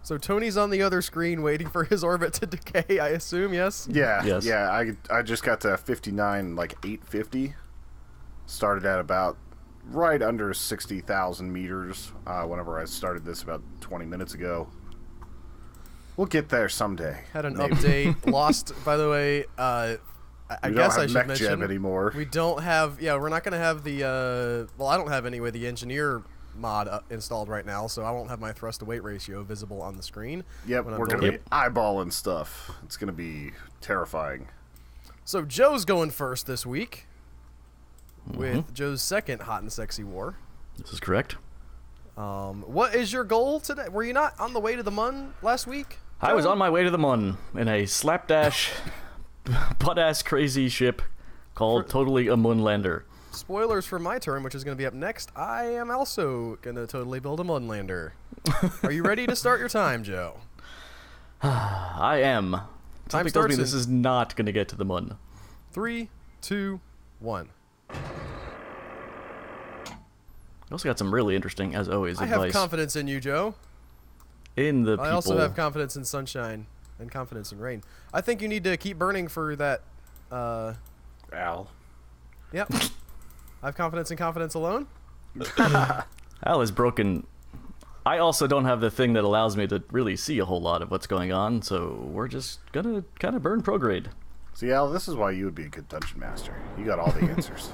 So Tony's on the other screen waiting for his orbit to decay, I assume, yes? Yeah, Yes. yeah. I just got to 59, like 850. Started at about right under 60,000 meters whenever I started this about 20 minutes ago. We'll get there someday. Had an maybe. update. Lost, by the way, I guess I should mention. Anymore. We don't have, we're not going to have the, well, I don't have anyway, the engineer mod installed right now, so I won't have my thrust to weight ratio visible on the screen. Yep, when I'm we're going to be building. eyeballing stuff. It's going to be terrifying. So Joe's going first this week with Joe's second hot and sexy war. This is correct. What is your goal today? Were you not on the way to the Mun last week? I was on my way to the Mun in a slapdash, butt-ass crazy ship called Totally a Moonlander. Spoilers for my turn, which is going to be up next. I am also going to totally build a Moonlander. Are you ready to start your time, Joe? I am. Time Something tells me starts this is not going to get to the Mun. 3, 2, 1. We also got some really interesting, as always, I have advice confidence in you, Joe. in the people. I also have confidence in sunshine and confidence in rain. I think you need to keep burning for that. Al. Yep. I have confidence in confidence alone. Al is broken. I also don't have the thing that allows me to really see a whole lot of what's going on, so we're just gonna kind of burn prograde. See, Al, this is why you would be a good dungeon master. You got all the answers.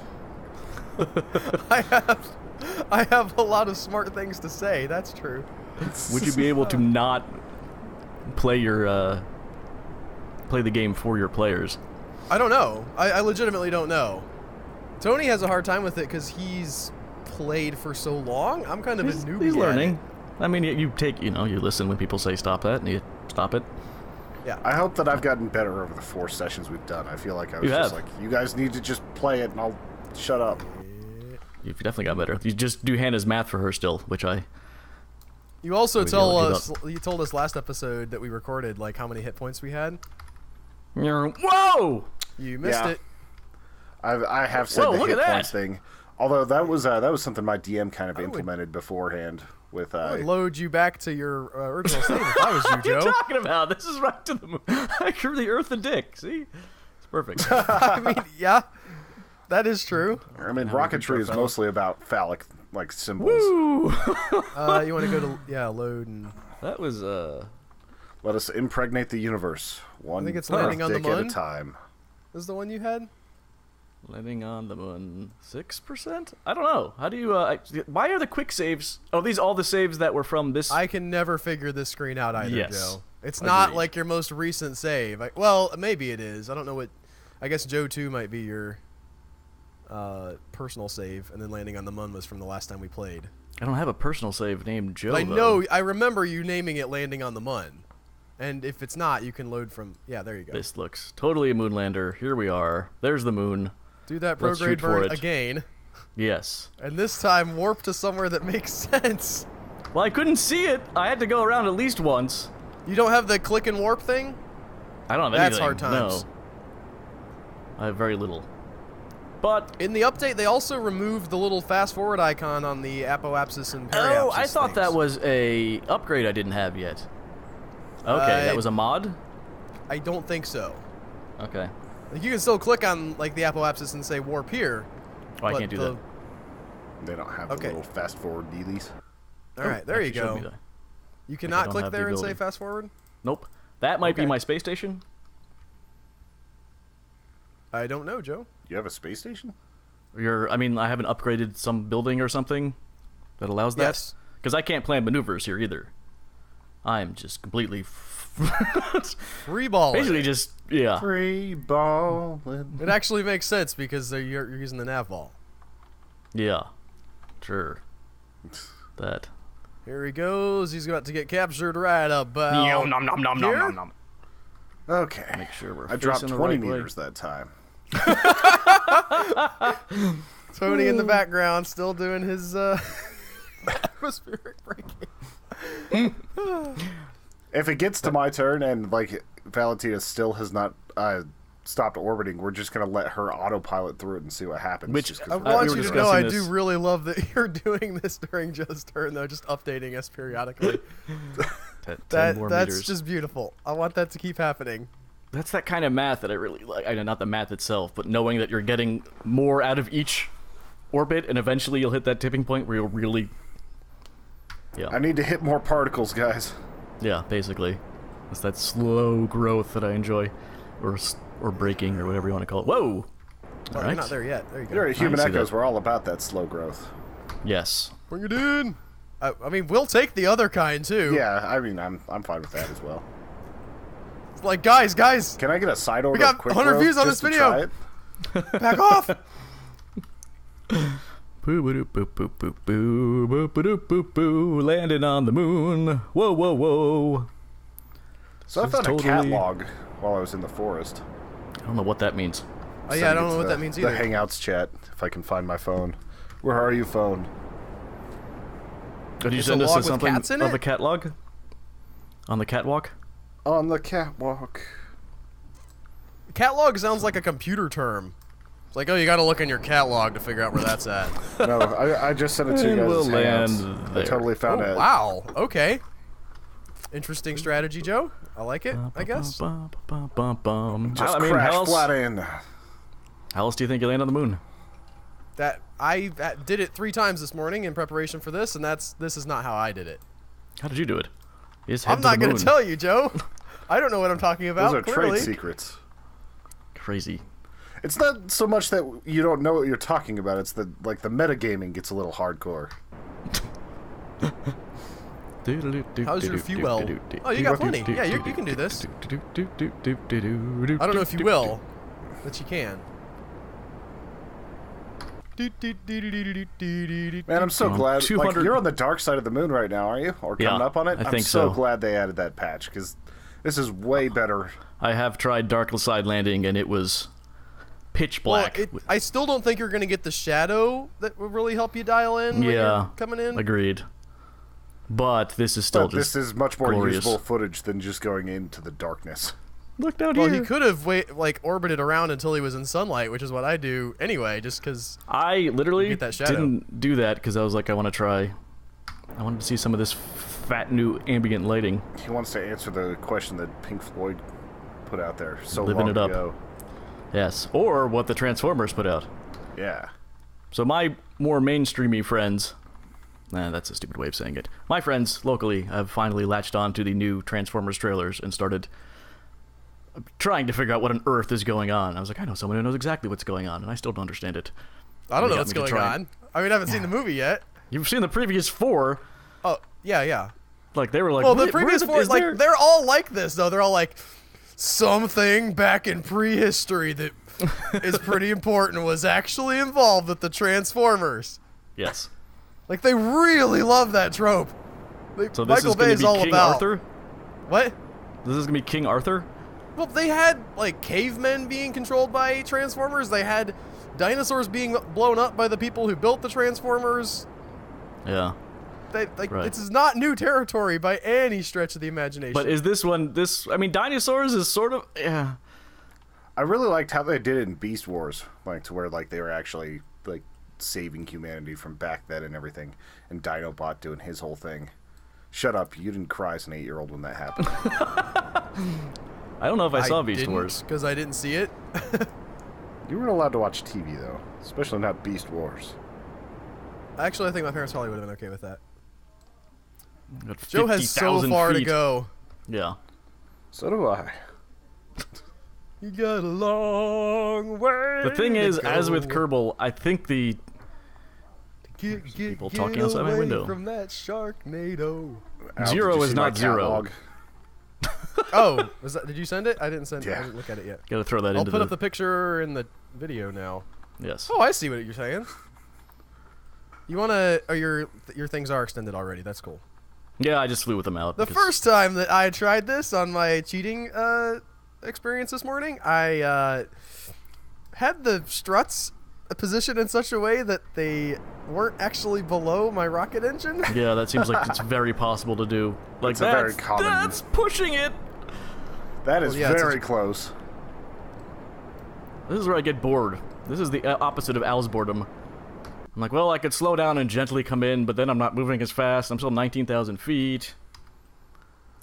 I have a lot of smart things to say. That's true. Would you be able to not play your play the game for your players? I don't know. I legitimately don't know. Tony has a hard time with it because he's played for so long. I'm kind of a newbie. He's at learning. it. I mean, you take, you listen when people say stop that, and you stop it. Yeah. I hope that I've gotten better over the 4 sessions we've done. I feel like I was You just have. like, you guys need to just play it and I'll shut up. You've definitely got better. You just do Hannah's math for her still, which I... You also Maybe I'll give us. You told us last episode that we recorded like how many hit points we had. Whoa! You missed Yeah. it. I have said Whoa, the look hit at that. points thing. Although that was something my DM kind of implemented beforehand with I would load you back to your original state if I was you, What are you Joe. talking about? This is right to the moon. I grew the Earth a dick. See? It's perfect. I mean, yeah, that is true. I mean, rocketry is mostly about phallic like symbols. Woo! You want to go to load and That was Let us impregnate the universe. One think it's landing on the dick at a moon. time. is the one you had. landing on the moon. 6%? I don't know. How do you why are the quick saves? Oh, these all the saves that were from this. I can never figure this screen out either, Yes. Joe. It's not Agreed. like your most recent save. Well, maybe it is. I don't know what. I guess Joe 2 might be your personal save, and then landing on the Mun was from the last time we played. I don't have a personal save named Joe. But I though. know. I remember you naming it landing on the Mun. And if it's not, you can load from. Yeah, there you go. This looks totally a moonlander. Here we are. There's the moon. Do that Let's prograde shoot for burn it. again. Yes. And this time warp to somewhere that makes sense. Well, I couldn't see it. I had to go around at least once. You don't have the click and warp thing? I don't have That's anything. hard times. No. I have very little. But In the update, they also removed the little fast forward icon on the apoapsis and periapsis. oh, I thought that things. was a upgrade I didn't have yet. Okay, that was a mod? I don't think so. Okay. Like, you can still click on like the apoapsis and say warp here. Oh, I but can't do the- that. They don't have Okay. the little fast forward dealies. All right, there you Actually showed me go. that. You cannot don't click have the there and say ability. fast forward. Nope. That might be Okay. my space station. I don't know, Joe. You have a space station? I mean, I haven't upgraded some building or something that allows that. Yes. Because I can't plan maneuvers here either. I'm just completely... Free ball. basically just, yeah. Free balling. It actually makes sense because you're using the nav ball. Yeah. Sure. That. Here he goes. He's about to get captured right about Nom, nom, nom, nom, here. nom, nom. Okay. Make sure we're I dropped facing the 20 right way. meters that time. Tony in the background still doing his atmospheric braking. If it gets to my turn and, like, Valentina still has not stopped orbiting, we're just going to let her autopilot through it and see what happens. Which- just 'cause I we're- want we were you to know I discussing do this. really love that you're doing this during Joe's turn, though, just updating us periodically. 10 more That's meters. just beautiful. I want that to keep happening. That's that kind of math that I really like. I know, not the math itself, but knowing that you're getting more out of each orbit, and eventually you'll hit that tipping point where you'll really... Yeah. I need to hit more particles, guys. Yeah, basically. It's that slow growth that I enjoy. Or breaking, or whatever you want to call it. Whoa! Oh, Alright. you're not there yet. There you go. Here at Human see Echoes, that. we're all about that slow growth. Yes. Bring it in. I mean, we'll take the other kind too. Yeah, I mean, I'm fine with that as well. It's like, guys, Can I get a side order? got of quick 100 growth views on just this to video. try it? back off. Boo boo boo boo boo boo boo boo boo boo, landing on the moon. Whoa whoa whoa. So I This is found a totally- catalog while I was in the forest. I don't know what that means. Oh yeah, I don't Send it know to what the- that means either. The Hangouts chat, if I can find my phone. Where are you, phone? Did you It's send a us log to with something cats in of it? the catalog? On the catwalk? On the catwalk. Catalog sounds like a computer term. It's like, oh, you got to look in your catalog to figure out where that's at. No, I just sent it to you And guys. we'll as Hangouts. land I there. totally found Oh, it. wow. Okay. Interesting strategy, Joe. I like it, I guess. Just I mean, crash how else, flat in. how else do you think you land on the moon? That I did it 3 times this morning in preparation for this, and this is not how I did it. How did you do it? You just I'm head not to the going moon. to tell you, Joe. I don't know what I'm talking about. Those are clearly. trade secrets. Crazy. It's not so much that you don't know what you're talking about. It's the metagaming gets a little hardcore. How's your fuel? Oh, you got plenty. Yeah, you can do this. I don't know if you will, but you can. Man, I'm so glad. Like, 200 you're on the dark side of the moon right now, are you? Or coming Yeah, up on it? I I'm think so so. glad they added that patch, because this is way better. I have tried dark side landing, and it was pitch black. Well, I still don't think you're going to get the shadow that will really help you dial in when Yeah, you're coming in. agreed. But this is still But just this is much more glorious. usable footage than just going into the darkness. Look down Well, here. he could have orbited around until he was in sunlight, which is what I do anyway, just because. I literally Get that shadow. didn't do that because I was like, I want to try. I wanted to see some of this fat new ambient lighting. He wants to answer the question that Pink Floyd put out there so Living long it up. ago. Yes, or what the Transformers put out. Yeah. So my more mainstreamy friends, that's a stupid way of saying it. My friends locally have finally latched on to the new Transformers trailers and started trying to figure out what on earth is going on. I was like, I know someone who knows exactly what's going on, and I still don't understand it. I don't They know got what's me to going try. on. I mean, I haven't seen the movie yet. You've seen the previous 4. Oh, yeah. Like, they were like, Well, the "Where- previous where is 4, there-" they're all like this, though. They're all like, something back in prehistory that is pretty important was actually involved with the Transformers. Yes. Like, they really love that trope. So this Michael is Bay going to is be all King about. Arthur? What? This is going to be King Arthur? Well, they had, like, cavemen being controlled by Transformers. They had dinosaurs being blown up by the people who built the Transformers. Yeah. Right. Right. This is not new territory by any stretch of the imagination. But is this one, I mean, dinosaurs is sort of, yeah. I really liked how they did it in Beast Wars, like to where like they were actually like saving humanity from back then and everything, and Dinobot doing his whole thing. Shut up! You didn't cry as an 8-year-old when that happened. I don't know if I saw Beast didn't, Wars. because I didn't see it. You weren't allowed to watch TV though, especially not Beast Wars. Actually, I think my parents probably would have been okay with that. Got Joe has so 50,000 far to feet. go. Yeah. So do I. You got a long way. The thing to is, as with go. Kerbal, I think the Get people talking outside my away window. from that Sharknado. Al, Zero did you is see not my zero. catalog? Oh, did you send it? I didn't send it. I Yeah. didn't look at it yet. gotta throw that I'll into put the up the picture in the video now. yes. Oh, I see what you're saying. You wanna? Oh, your things are extended already. That's cool. Yeah, I just flew with them out. The because- first time that I tried this on my cheating experience this morning, I had the struts positioned in such a way that they weren't actually below my rocket engine. Yeah, that seems like it's very possible to do. Like It's a very that's common- that's pushing it. That is Well, yeah, it's very a- close. This is where I get bored. This is the opposite of Al's boredom. I'm like, well, I could slow down and gently come in, but then I'm not moving as fast. I'm still 19,000 feet.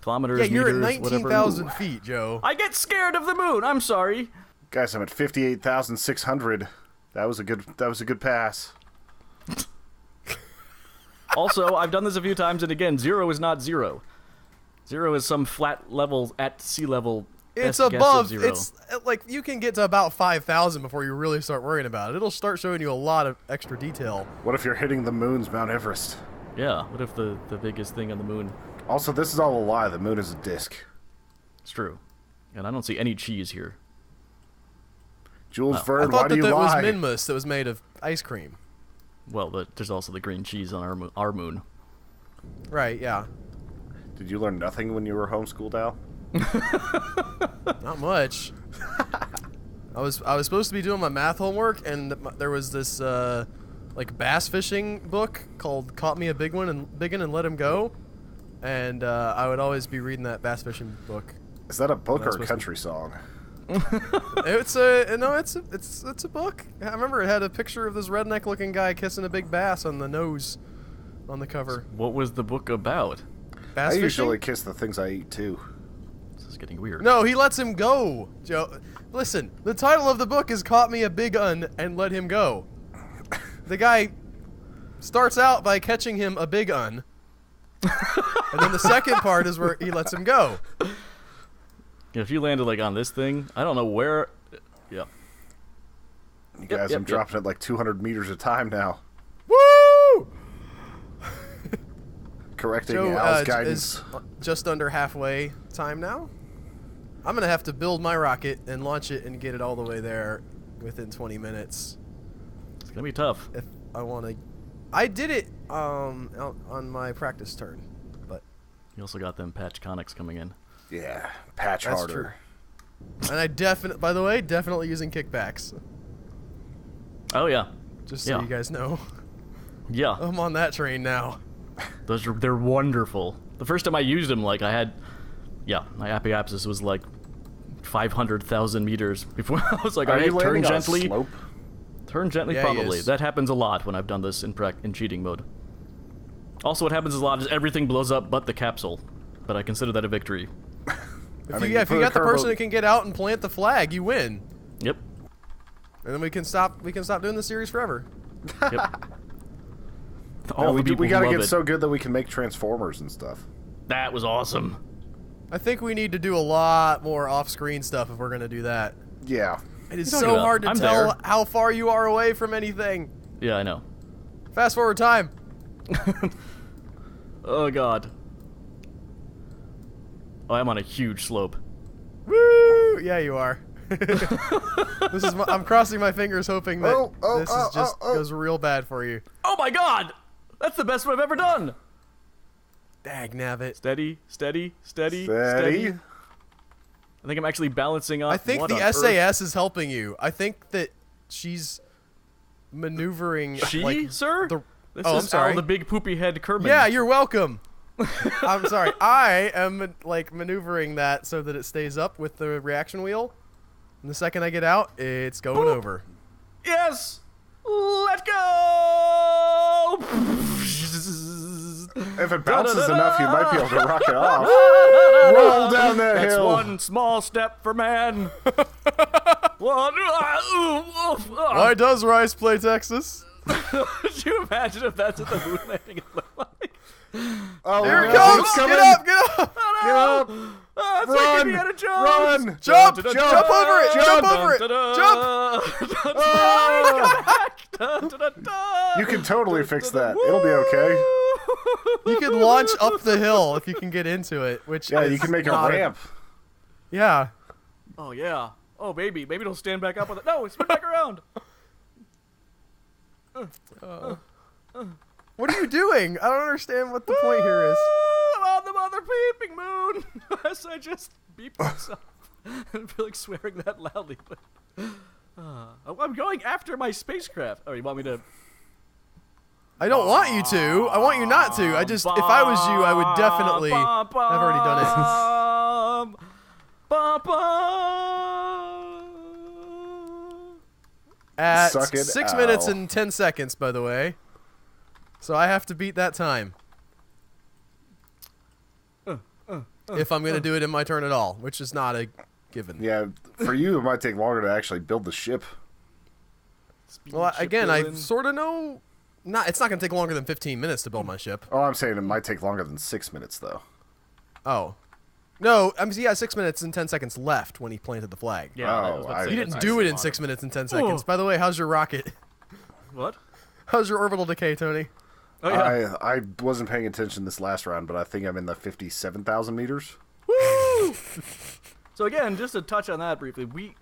kilometers, Yeah, you're meters, at whatever. 19,000 feet, Joe. I get scared of the moon. I'm sorry. Guys, I'm at 58,600. That was a good pass. Also, I've done this a few times, and again, 0 is not 0. 0 is some flat level at sea level. It's best guess of above. 0. It's like you can get to about 5,000 before you really start worrying about it. It'll start showing you a lot of extra detail. What if you're hitting the moon's Mount Everest? Yeah, what if the biggest thing on the moon? Also, this is all a lie. The moon is a disc. It's true. And I don't see any cheese here. Jules Oh. I Verne, why thought do you that was lie? Minmus that was made of ice cream. Well, there's also the green cheese on our moon. Right, yeah. Did you learn nothing when you were homeschooled, Al? Not much. I was supposed to be doing my math homework, and there was this like bass fishing book called "Caught Me a Big One and Let Him Go," and I would always be reading that bass fishing book. Is that a book That's or a country song? It's a book. I remember it had a picture of this redneck-looking guy kissing a big bass on the nose, on the cover. What was the book about? Bass I fishing? usually kiss the things I eat too. This is getting weird. No, he lets him go, Joe. Listen, the title of the book is "Caught Me a Big Un and Let Him Go." The guy starts out by catching him a big un, and then the second part is where he lets him go. If you landed like on this thing, I don't know where. Yeah. You guys, I'm dropping it like 200 meters a time now. Woo! Correcting Joe Al's guidance. is just under halfway time now. I'm gonna have to build my rocket and launch it and get it all the way there within 20 minutes. It's gonna be tough. If I want to. I did it on my practice turn, but You also got them patch conics coming in. Yeah, patch That's harder. and I by the way, definitely using kickbacks. Oh yeah, Just so Yeah. you guys know, yeah. I'm on that train now. They're wonderful. The first time I used them, like I had, my apiapsis was like 500,000 meters before I was like, Are all you right, turn landing on a gently. slope? Turn gently, Yeah, he probably. is. That happens a lot when I've done this in cheating mode. Also, what happens a lot is everything blows up but the capsule. But I consider that a victory. If mean, you you put a got the person Kerbal- that can get out and plant the flag, you win. Yep. And then we can stop doing the series forever. Yep. No, we people gotta love get it. so good that we can make transformers and stuff. That was awesome. I think we need to do a lot more off-screen stuff if we're gonna do that. Yeah. It is What are you so talking hard to about? I'm tell there. how far you are away from anything. Yeah, I know. Fast forward time. Oh god. Oh, I'm on a huge slope. Woo! Yeah, you are. I'm crossing my fingers, hoping that this is just goes real bad for you. Oh my god! That's the best one I've ever done! Dag nabbit. Steady, steady, steady, Steady. I think I'm actually balancing off. I think what the on earth? SAS is helping you. I think that she's maneuvering. She, like, sir? the- This Oh, I'm is sorry. Al the big poopy head Kerbal. Yeah, you're welcome. I'm sorry. I am like maneuvering that so that it stays up with the reaction wheel. And the second I get out, it's going Boop. over. Yes! Let go! If it bounces enough, you might be able to rock it off. Roll down that That's hill. one small step for man. One. Why does Rice play Texas? Could you imagine if that's what the moon landing would look like? Oh, Here it no, comes! it's Get coming. up! Get up! Get up! It's Run! like Indiana Jones. Run! Jump! Dun, dun, Jump dun, over it! dun, Jump dun, over it! dun, dun, Jump! dun, dun, Oh! dun, dun, dun, dun. You can totally fix that. It'll be okay. You can launch up the hill if you can get into it, which Yeah, is you can make a not ramp. Yeah. Oh yeah. Oh baby, maybe it'll stand back up with it. No, spin back around. What are you doing? I don't understand what the point here is. I'm on the mother peeping moon. As I just beep myself and feel like swearing that loudly. But I'm going after my spacecraft. Oh, you want me to? I don't want you to. I want you not to. I just, if I was you, I would definitely. I've already done it. At Suck it, 6 Al. minutes and 10 seconds, by the way. So I have to beat that time. if I'm going to do it in my turn at all, which is not a given. Yeah, for you, it might take longer to actually build the ship. Well, again, I sort of know. It's not going to take longer than 15 minutes to build my ship. Oh, I'm saying it might take longer than 6 minutes, though. Oh. No, he had 6 minutes and 10 seconds left when he planted the flag. Yeah, I was about to say, He that's didn't do it in nice. 6 minutes and 10 seconds. By the way, how's your rocket? What? How's your orbital decay, Tony? Oh, yeah. I wasn't paying attention this last round, but I think I'm in the 57,000 meters. Woo! So again, just to touch on that briefly, we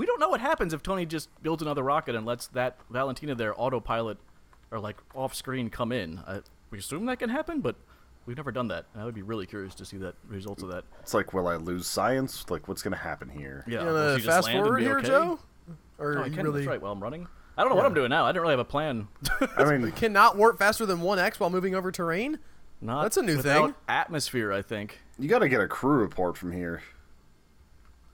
don't know what happens if Tony just builds another rocket and lets that Valentina there autopilot or like off screen come in. We assume that can happen, but we've never done that. I would be really curious to see the results of that. It's like, will I lose science? Like, what's going to happen here? Yeah, You will want she to just fast land and forward be here, okay? Joe? Or Oh, I you can. really That's right. While I'm running, I don't know what I'm doing now. I didn't really have a plan. I mean, you cannot warp faster than 1x while moving over terrain? Not That's a new without thing. Atmosphere, I think. you got to get a crew report from here.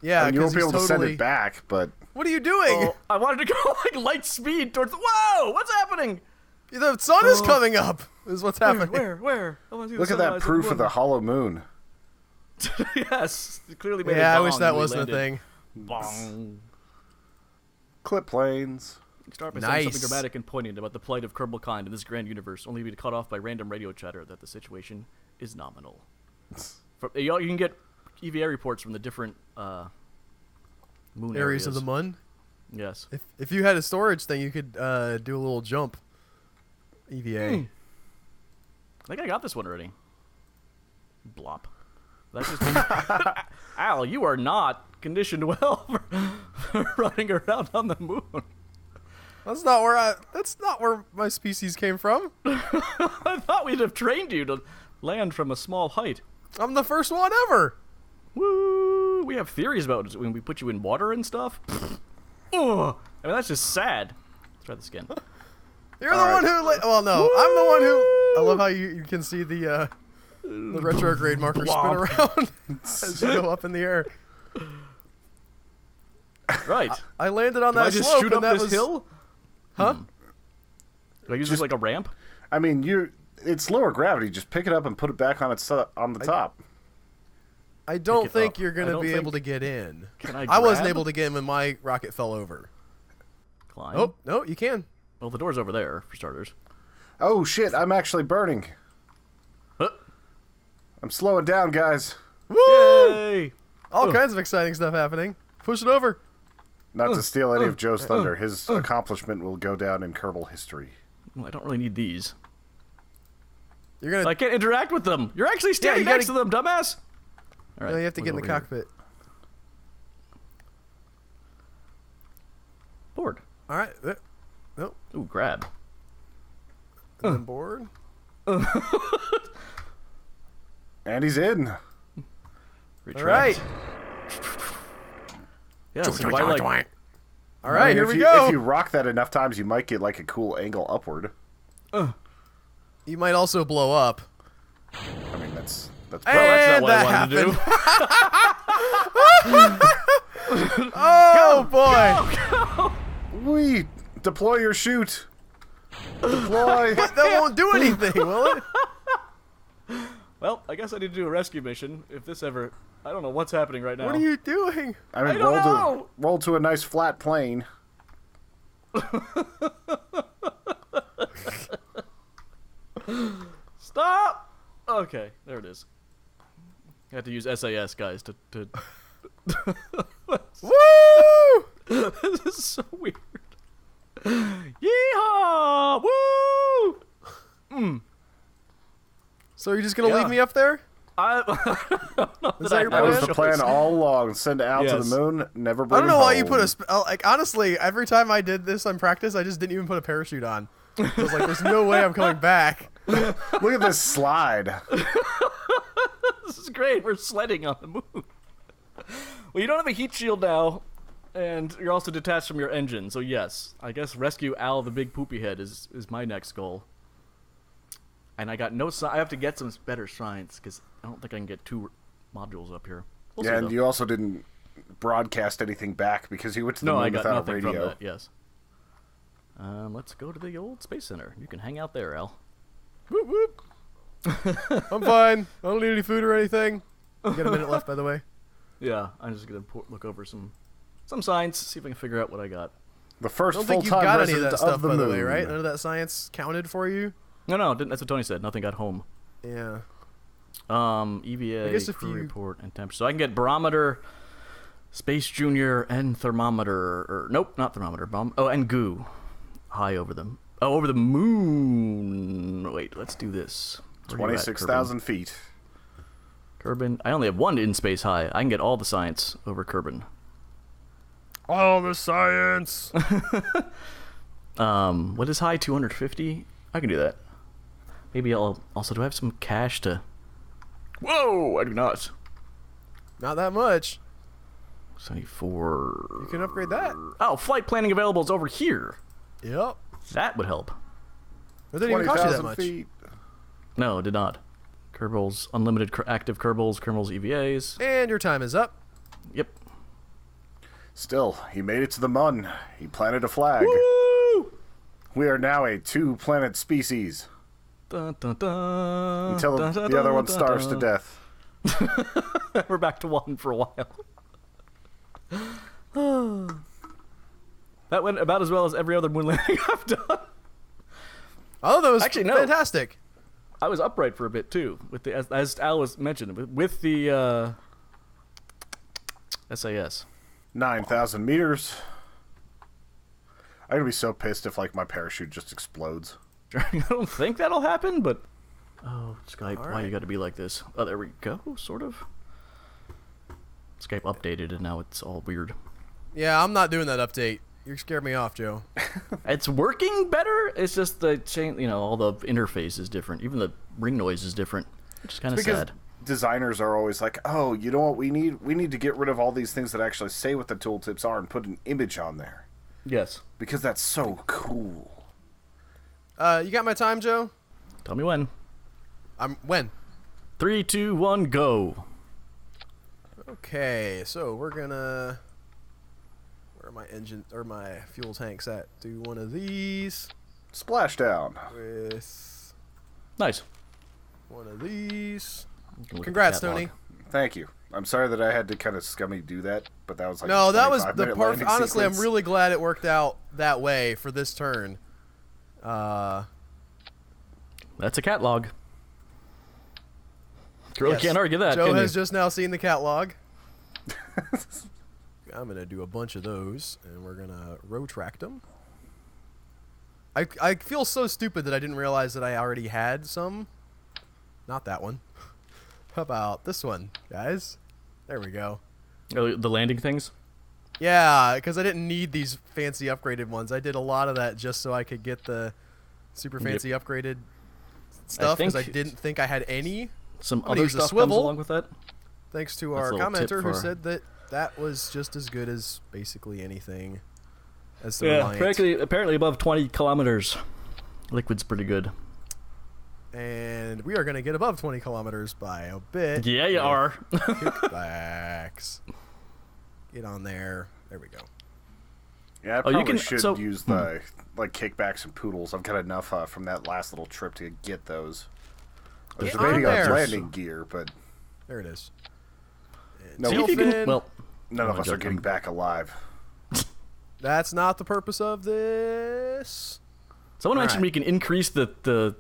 Yeah, And you won't be because able he's to send totally... it back, but What are you doing? Oh, I wanted to go like light speed towards. Whoa! What's happening? The sun is coming up, is what's happening. Where? I want to see the look at that sunrise proof of the moon. hollow moon. Yes, it clearly made Yeah, a I wish bong that when we wasn't a landed. thing. Bong. Clip planes. Start by saying something Nice. dramatic and poignant about the plight of Kerbal kind in this grand universe, only to be cut off by random radio chatter that the situation is nominal. You can get EVA reports from the different moon Areas of the moon. Yes. If you had a storage thing, you could do a little jump. EVA. I think I got this one already. Blop. That's just Al, you are not conditioned well for running around on the moon. That's not where my species came from. I thought we'd have trained you to land from a small height. I'm the first one ever. Woo! We have theories about when we put you in water and stuff. Ugh. I mean, that's just sad. Let's try this again. You're the one who. Well, no, I'm the one who. I love how you can see the retrograde marker spin around as you go up in the air. Right. I landed on Can that I just slope, shoot and up that this was hill? Huh? Do I use this like a ramp? I mean, it's lower gravity. Just pick it up and put it back on on the top. I don't it think up. you're I gonna don't be think- able to get in. Can I I wasn't grab? able to get in when my rocket fell over. Climb? Oh, no, you can. Well, the door's over there, for starters. Oh shit! I'm actually burning. Huh. I'm slowing down, guys. Woo! Yay! All kinds of exciting stuff happening. Push it over. Not to steal any of Joe's thunder, his accomplishment will go down in Kerbal history. Well, I don't really need these. You're gonna. I can't interact with them. You're actually standing you gotta- next to them, dumbass. All right, No, you have to we'll get in go the over here. cockpit. Board. All right. Nope. Ooh, grab. On board. And he's in. Retract. All right. Yeah, so why, like, All right, here if we you, go. If you rock that enough times, you might get like a cool angle upward. You might also blow up. I mean, that's well, that's not what I wanted to do. Oh boy! we deploy your chute. Deploy. That won't do anything, will it? Well, I guess I need to do a rescue mission if this ever... I don't know what's happening right now. What are you doing? I mean, I don't know. roll to a nice flat plane. Stop! Okay, there it is. I had to use SAS, guys, to... Woo! This is so weird. Yeehaw! Woo! So you're just gonna Yeah. leave me up there? I Is that your That was plan? the plan all along. Send Al to Yes. the moon. Never bring I don't know him why you home. put like honestly, every time I did this on practice, I just didn't even put a parachute on. I was like, there's no way I'm coming back. Look at this slide. This is great. We're sledding on the moon. Well, you don't have a heat shield now, and you're also detached from your engine. So yes, I guess rescue Al the big poopy head is my next goal. And I got no. I have to get some better science because I don't think I can get 2 modules up here. We'll see, Yeah, and though. you also didn't broadcast anything back because you went to the No, moon I got without a nothing radio. from that. Yes. Let's go to the old space center. You can hang out there, Al. Whoop whoop. I'm fine. I don't need any food or anything. You got a minute left, by the way. Yeah, I'm just gonna look over some science, see if I can figure out what I got. The I first don't think you've full-time got any of resident that stuff, of the by moon. the way, right? None of that science counted for you? No, didn't. That's what Tony said. Nothing got home. Yeah. EVA, I guess if crew you- report, and temperature. So I can get barometer, space junior, and thermometer. Or nope, not thermometer. And goo. High over them. Oh, over the moon. Wait, let's do this. Where you at, 26,000 feet. Kerbin. I only have one in space high. I can get all the science over Kerbin. All the science! What is high? 250? I can do that. Maybe I'll... Also, do I have some cash to... Whoa! I do not. Not that much. 74... You can upgrade that. Oh, flight planning available is over here. Yep. That would help. It didn't even cost you that 20,000 much. feet. No, it did not. Kerbals, unlimited active Kerbals, EVAs. And your time is up. Yep. Still, he made it to the Mun. He planted a flag. Woo! We are now a two-planet species. Dun, dun, dun, Until dun, dun, the other dun, one dun, starves to dun. death. We're back to one for a while. That went about as well as every other moon landing I've done. Oh, that was Actually, no. fantastic. I was upright for a bit too, with the as Al was mentioned, with the SAS. 9,000 meters. I'm gonna be so pissed if like my parachute just explodes. I don't think that'll happen, but oh, Skype, All why right. you got to be like this? Oh, there we go, sort of. Skype updated, and now it's all weird. Yeah, I'm not doing that update. You scared me off, Joe. It's working better. It's just the chain, all the interface is different. Even the ring noise is different, which is kind of Because sad. designers are always like, oh, you know what we need? We need to get rid of all these things that actually say what the tooltips are and put an image on there. Yes. Because that's so cool. You got my time, Joe? Tell me when. When? 3, 2, 1, go. Okay, so we're gonna... Where are my engine or my fuel tanks at? Do one of these Splashdown. with Nice. one of these. You can look at the Congrats, catalog. Tony. Thank you. I'm sorry that I had to kind of scummy do that, but that was like No, a that was the 25-minute part. landing Honestly, sequence. I'm really glad it worked out that way for this turn. That's a catalog. Really Yes, can't argue that, Joe can has you? just now seen the catalog. I'm gonna do a bunch of those, and we're gonna retract them. I feel so stupid that I didn't realize that I already had some. Not that one. How about this one, guys? There we go. Oh, the landing things? Yeah, because I didn't need these fancy upgraded ones. I did a lot of that just so I could get the super fancy upgraded stuff because I think- didn't think I had any. Some gonna other use the stuff comes swivel. along with that? Thanks to That's our a little tip commenter who for- said that that was just as good as basically anything as the Yeah, Reliant. apparently above 20 kilometers. Liquid's pretty good. And we are going to get above 20 kilometers by a bit. Yeah, you with are. Kickbacks. Get on there. There we go. Yeah, I Oh, you probably can- should so- use the like kickbacks and poodles. I've got enough from that last little trip to get those. I was Get on debating on there. landing gear, but There it is. And No, See if you can. tailfin. Well, none of Oh, us are joking. getting back alive. That's not the purpose of this. someone mentioned Alright. we can increase the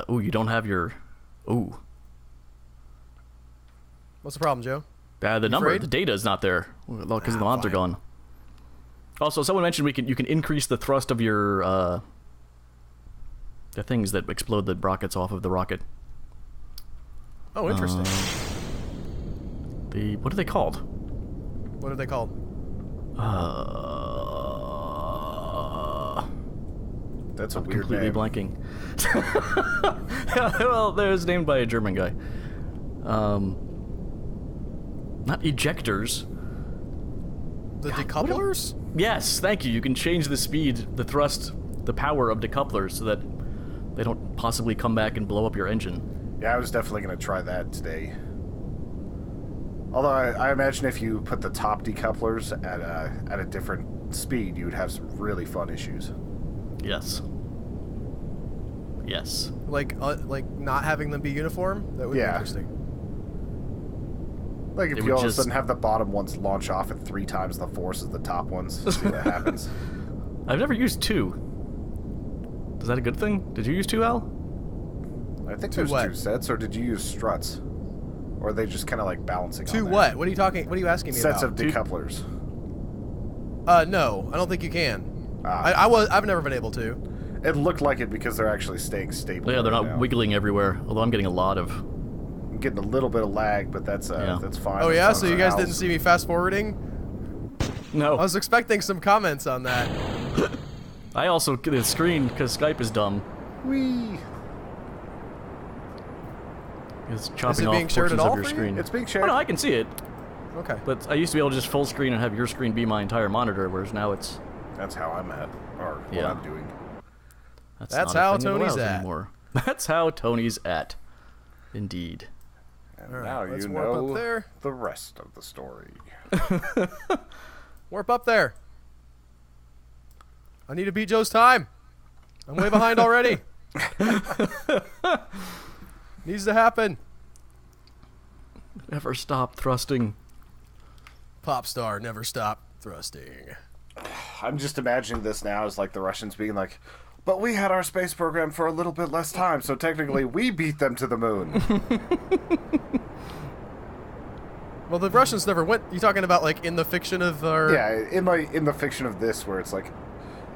oh, you don't have your. Oh. What's the problem, Joe? The number, afraid? the data is not there because the mods are fine. gone. Also, someone mentioned you can increase the thrust of your the things that explode the rockets off of the rocket. Oh, interesting. What are they called? What are they called? That's a I'm weird completely name. blanking. Well, it was named by a German guy. Not ejectors. The decouplers? Yes, thank you. You can change the speed, the thrust, the power of decouplers so that they don't possibly come back and blow up your engine. Yeah, I was definitely going to try that today. Although I imagine if you put the top decouplers at a different speed, you would have some really fun issues. Yes. Yes. Like not having them be uniform? That would be Yeah. interesting. Like if It you would all of a just- sudden have the bottom ones launch off at 3 times the force as the top ones. See what happens. I've never used 2. Is that a good thing? Did you use 2, Al? I think Two there's what? 2 sets, or did you use struts? Or are they just kind of like balancing on To there? what? What are you talking? What are you asking me Sets about? of decouplers. No, I don't think you can. Ah. I've never been able to. It looked like it because they're actually staying stable. Yeah, they're right not now. wiggling everywhere. Although I'm getting a lot of. I'm getting a little bit of lag, but that's Yeah. that's fine. Oh As yeah, long so as you guys Al's- didn't see me fast forwarding? No. I was expecting some comments on that. I also get a screen because Skype is dumb. Whee! It's chopping it off being shared at portions all of your for you? screen. It's being Oh, shared. no, I can see it. Okay. But I used to be able to just full screen and have your screen be my entire monitor, whereas now it's That's how I'm at, or what Yeah. I'm doing. that's That's not a how thing that Tony's allows at. anymore. That's how Tony's at. Indeed. And All right, now let's you warp up know there. the rest of the story. Warp up there. I need to beat Joe's time. I'm way behind already. Needs to happen. Never stop thrusting. Pop star, never stop thrusting. I'm just imagining this now as like the Russians being like, but we had our space program for a little bit less time, so technically we beat them to the moon. Well, the Russians never went. You talking about like in the fiction of our? Yeah, in the fiction of this, where it's like,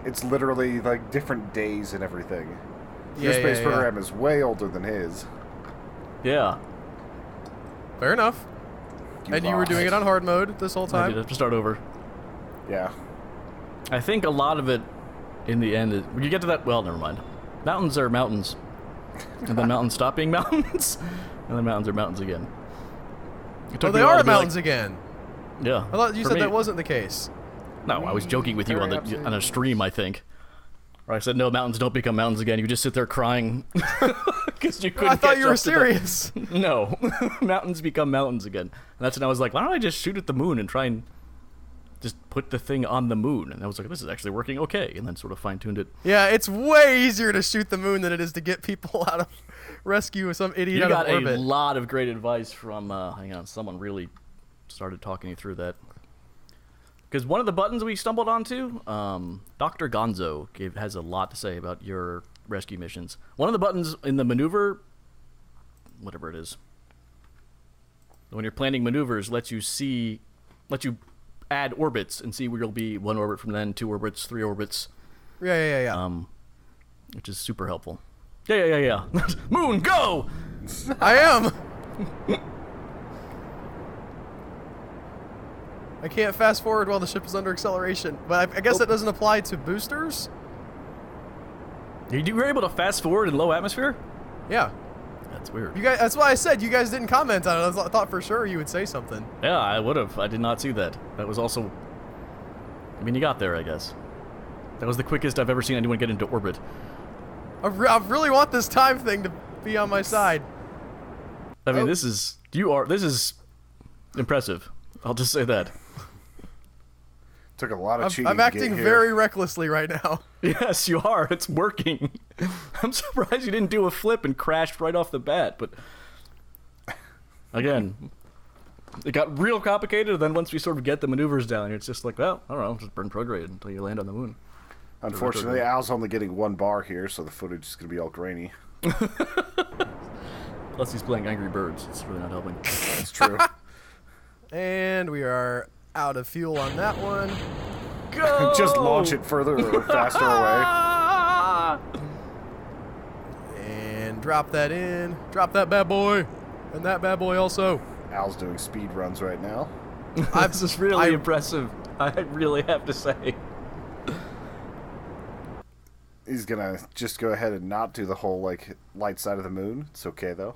it's literally like different days and everything. Your Yeah, space yeah. program is way older than his. Yeah. Fair enough. And you were doing it on hard mode this whole I time. did have to start over. Yeah. I think a lot of it, in the end, is, when you get to that, well, never mind. Mountains are mountains. And then mountains stop being mountains. And then mountains are mountains again. It took Oh, they me a while are to be like- mountains again. Yeah. I thought you for said me. that wasn't the case. No, I was joking with you on Very on a stream, I think. Or I said, no, mountains don't become mountains again. You just sit there crying. Because you couldn't I thought catch you were up to the- serious. No. Mountains become mountains again. And that's when I was like, why don't I just shoot at the moon and try and just put the thing on the moon? And I was like, this is actually working okay. And then sort of fine-tuned it. Yeah, it's way easier to shoot the moon than it is to get people out of rescue some idiot You out got of orbit. a lot of great advice from, hang on, someone really started talking you through that. Because one of the buttons we stumbled onto, Dr. Gonzo has a lot to say about your rescue missions. One of the buttons in the maneuver, whatever it is, when you're planning maneuvers, lets you add orbits and see where you'll be 1 orbit from then, 2 orbits, 3 orbits, Yeah. which is super helpful. Yeah. Moon, go! I am. I can't fast forward while the ship is under acceleration, but I guess that doesn't apply to boosters. You were able to fast forward in low atmosphere? Yeah, That's weird. you guys. That's why I said you guys didn't comment on it. I thought for sure you would say something. Yeah, I would have. I did not see that. That was also... I mean, you got there, I guess. That was the quickest I've ever seen anyone get into orbit. I really want this time thing to be on my side. I mean, Oh. this is impressive. I'll just say that. Took a lot of cheating. I'm to acting get here. very recklessly right now. Yes, you are. It's working. I'm surprised you didn't do a flip and crashed right off the bat, but... Again, it got real complicated, and then once we sort of get the maneuvers down, it's just like, well, I don't know, just burn prograde until you land on the moon. Unfortunately, Al's only getting 1 bar here, so the footage is going to be all grainy. Plus he's playing Angry Birds. It's really not helping. It's true. And we are out of fuel on that one. Go! Just launch it further or faster away. And drop that in. Drop that bad boy. And that bad boy also. Al's doing speed runs right now. This is really impressive. I really have to say. He's gonna just go ahead and not do the whole like light side of the moon. It's okay though.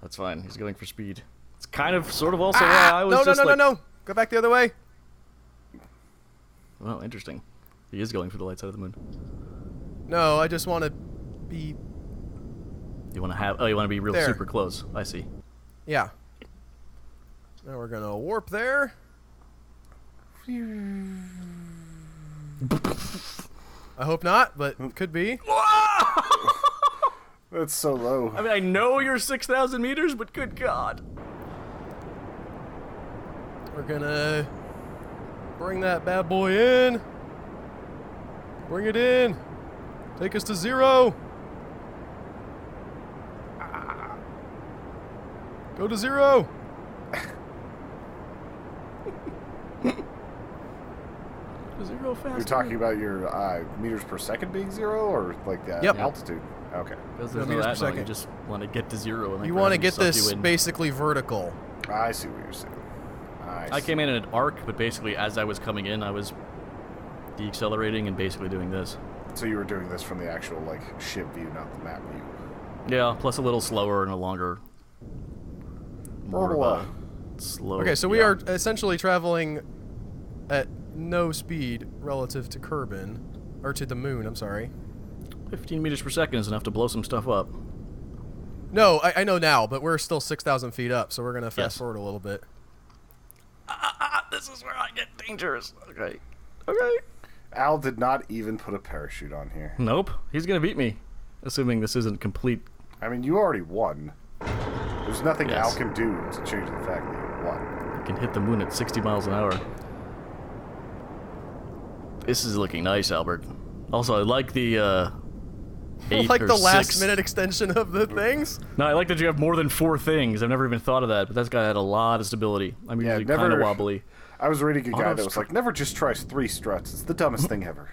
That's fine. He's going for speed. It's kind of, sort of also why I was No. Go back the other way. Well, interesting. He is going for the light side of the moon. No, I just want to be... You want to be real There. super close. I see. Yeah. Now we're going to warp there. I hope not, but could be. That's so low. I mean, I know you're 6,000 meters, but good God. We're gonna bring that bad boy in. Bring it in. Take us to 0. Go to 0. Zero fast. You're talking about your meters per second being 0, or like the Yep. altitude? Okay. Because No, there's no meters per that, no, you second. just want to get to 0. And You want to get this basically vertical. I see what you're saying. I came in an arc, but basically as I was coming in, I was deaccelerating and basically doing this. So you were doing this from the actual like ship view, not the map view. Yeah, plus a little slower and a longer. More of Orla. a slow. Okay, so we yeah. are essentially traveling at no speed relative to Kerbin, or to the moon, I'm sorry. 15 meters per second is enough to blow some stuff up. No, I know now, but we're still 6,000 feet up, so we're going to fast Yes. forward a little bit. This is where I get dangerous. Okay. Okay. Al did not even put a parachute on here. Nope. He's gonna beat me, assuming this isn't complete. I mean, you already won. There's nothing Yes. Al can do to change the fact that you won. I can hit the moon at 60 miles an hour. This is looking nice, Albert. Also, I like the 8 Like or the last 6. minute extension of the things. No, I like that you have more than 4 things. I've never even thought of that, but that guy had a lot of stability. I'm Yeah, usually kind of never- wobbly. I was reading a guy Auto that was str- like, never just try 3 struts. It's the dumbest thing ever.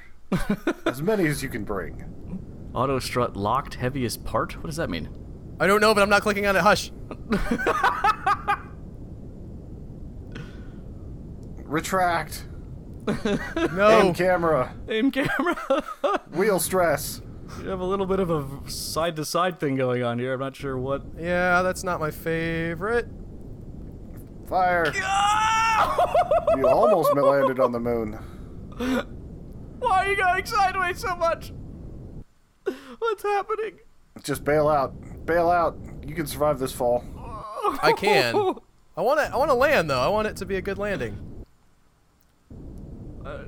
As many as you can bring. Auto strut locked heaviest part? What does that mean? I don't know, but I'm not clicking on it. Hush. Retract. No. Aim camera. Aim camera. Wheel stress. You have a little bit of a side-to-side thing going on here. I'm not sure what. Yeah, that's not my favorite. Fire. You almost landed on the moon. Why are you going sideways so much? What's happening? Just bail out. Bail out. You can survive this fall. I can. I want to land though. I want it to be a good landing.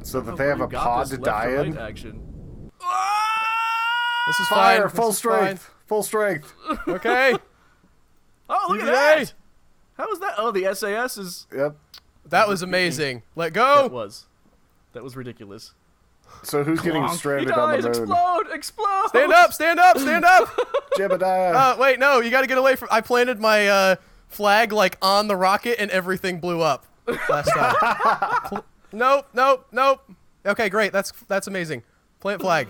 So that they have a pod to die in? Action. This is Fire. fine. Full This is strength. Full strength. fine. Okay. Oh, look at TVA. that! How was that? Oh, the SAS is. Yep. That was amazing. Let That go. was ridiculous. So who's getting He stranded on dies! the moon? Explode! Explode! Stand up. Stand up. Stand up. Jebediah. Wait, no. You got to get away from. I planted my flag like on the rocket, and everything blew up last time. Nope. Nope. Nope. Okay, great. That's amazing. Plant flag.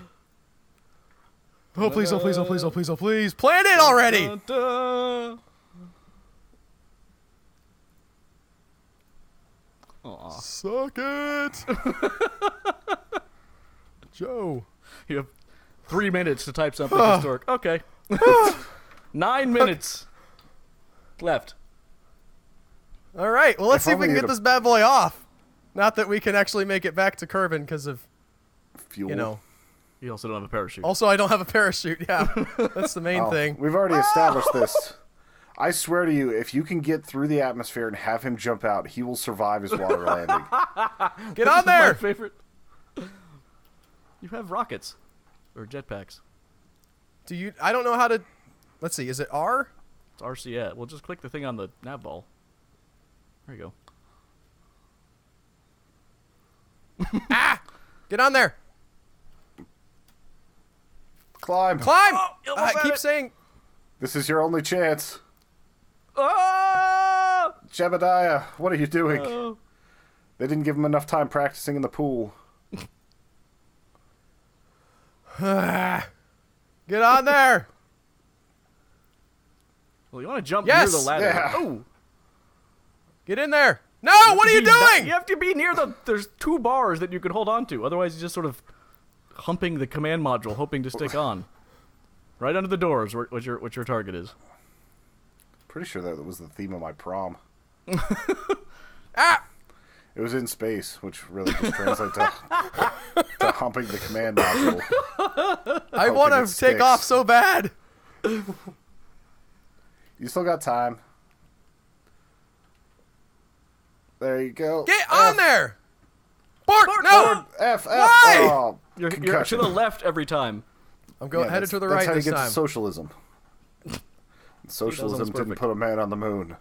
Oh please! Oh please! Oh please! Oh please! Oh please! Plant it already. Dun, dun. Aw. Suck it, Joe. You have 3 minutes to type something historic. Okay. 9 minutes left. All right. Well, let's If see if we only can get you'd this bad boy off. Not that we can actually make it back to Kerbin because of, Fuel. you know. You also don't have a parachute. Also, I don't have a parachute. Yeah, that's the main Oh, thing. we've already established this. I swear to you, if you can get through the atmosphere and have him jump out, he will survive his water landing. Get on My there. favorite. You have rockets or jetpacks. Do you? I don't know how to. Let's see. Is it R? It's RCS. Well, just click the thing on the nav ball. There you go. Get on there. Climb. Climb. you almost I had keep it. saying. This is your only chance. Ah! Jebediah, what are you doing? Oh. They didn't give him enough time practicing in the pool. Get on there. Well, you want to jump Yes! near the ladder. Yeah. Oh. Get in there. No. What are you You doing? have to be near the. There's 2 bars that you can hold on to. Otherwise, you're just sort of humping the command module, hoping to stick on. Right under the doors, what your target is. Pretty sure that was the theme of my prom. Ah. It was in space, which really just translates to humping the command module. I want it to sticks. take off so bad. You still got time. There you go. Get on there. Bart. No. Forward. F. Why? Oh, You're to concussion. the left every time. I'm going Yeah, headed to the that's right how this you get time. to socialism. Socialism almost didn't perfect. put a man on the moon.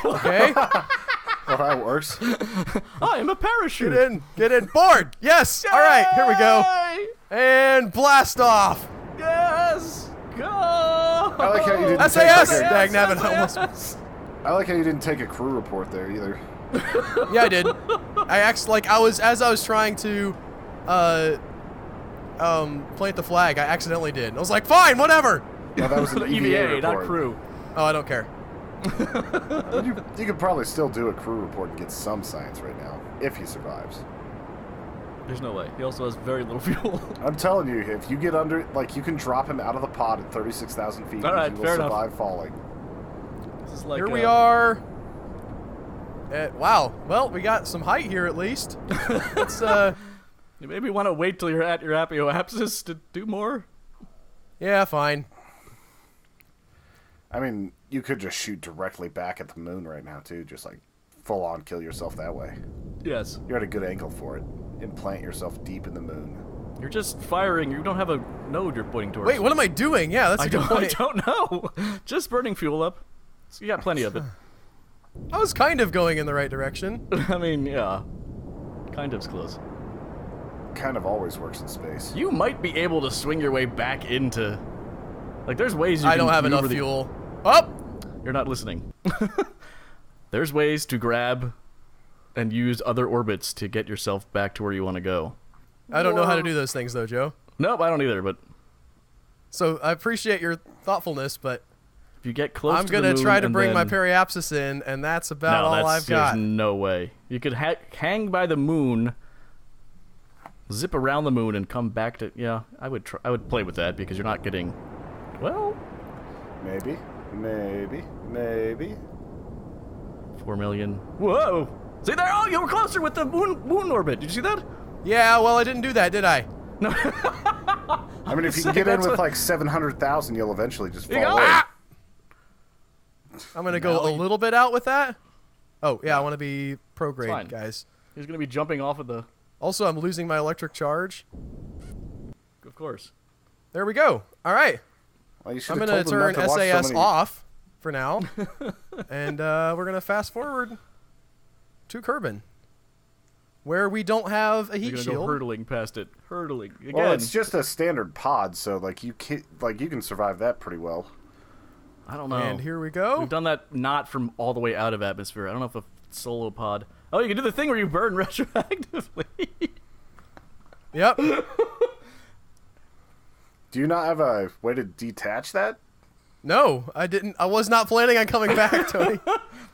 Okay. Well, that works. I am a parachute. Get in. Board. Yes. All right. Here we go. And blast off. Yes. Go. I like how you didn't SAS. take Dag a, nabbit, almost. I like how you didn't take a crew report there either. Yeah, I did. I actually, like, as I was trying to, plant the flag, I accidentally did. I was like, fine, whatever. No, that was an EVA not report. crew. Oh, I don't care. You could probably still do a crew report and get some science right now, if he survives. There's no way. He also has very little fuel. I'm telling you, if you get under, like, you can drop him out of the pod at 36,000 feet, All right, and he fair will enough. survive falling. This is like, Here we are. Wow. Well, we got some height here at least. Let's, You maybe want to wait till you're at your apoapsis to do more. yeah, fine. I mean, you could just shoot directly back at the moon right now, too. Just, like, full-on kill yourself that way. Yes. You're at a good angle for it. Implant yourself deep in the moon. You're just firing. You don't have a node you're pointing towards. Wait, what am I doing? Yeah, that's a good I point. don't know. Just burning fuel up. So you got plenty of it. I was kind of going in the right direction. I mean, yeah. Kind of's close. Kind of always works in space. You might be able to swing your way back into... Like, there's ways you I can don't have enough maneuver the- fuel. Up! You're not listening. There's ways to grab and use other orbits to get yourself back to where you want to go. I don't know how to do those things, though, Joe. Nope, I don't either, but So I appreciate your thoughtfulness, but if you get close I'm to the going to moon try to and bring my then- periapsis in, and that's about No, all that's, I've got. There's no way. You could hang by the moon, zip around the moon, and come back to... Yeah, I would play with that, because you're not getting... Well... Maybe. 4 million. Whoa! See there? Oh, you were closer with the moon orbit. Did you see that? Yeah, well, I didn't do that, did I? No. I mean, if you can saying, get in that's with, what- like, 700,000, you'll eventually just fall You go, in. ah! I'm going to go a little bit out with that. Oh, yeah, I want to be fine. pro-grade, guys. He's gonna be jumping off of the... Also, I'm losing my electric charge. Of course. There we go. All right. Well, you should I'm have going to told them turn not to watch SAS so many... off for now. And we're going to fast forward to Kerbin, where we don't have a You're heat gonna shield. go hurtling past it. Hurtling. Again. Well, it's just a standard pod, so, like, you can survive that pretty well. I don't know. And here we go. We've done that not from all the way out of atmosphere. I don't know if a solo pod... Oh, you can do the thing where you burn retroactively. Yep. Do you not have a way to detach that? No, I didn't. I was not planning on coming back, Tony.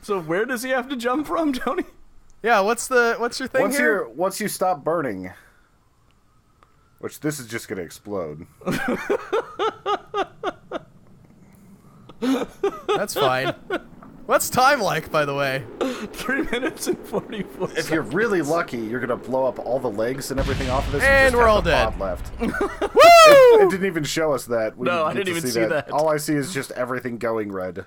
So where does he have to jump from, Tony? Yeah, what's your thing here? Once you stop burning, which this is just going to explode. That's fine. What's time like, by the way? 3 minutes and 44 If you're really lucky, you're going to blow up all the legs and everything off of this, And just we're have all the dead. pod left. Woo! It didn't even show us that. We No, I get didn't to even see that. All I see is just everything going red.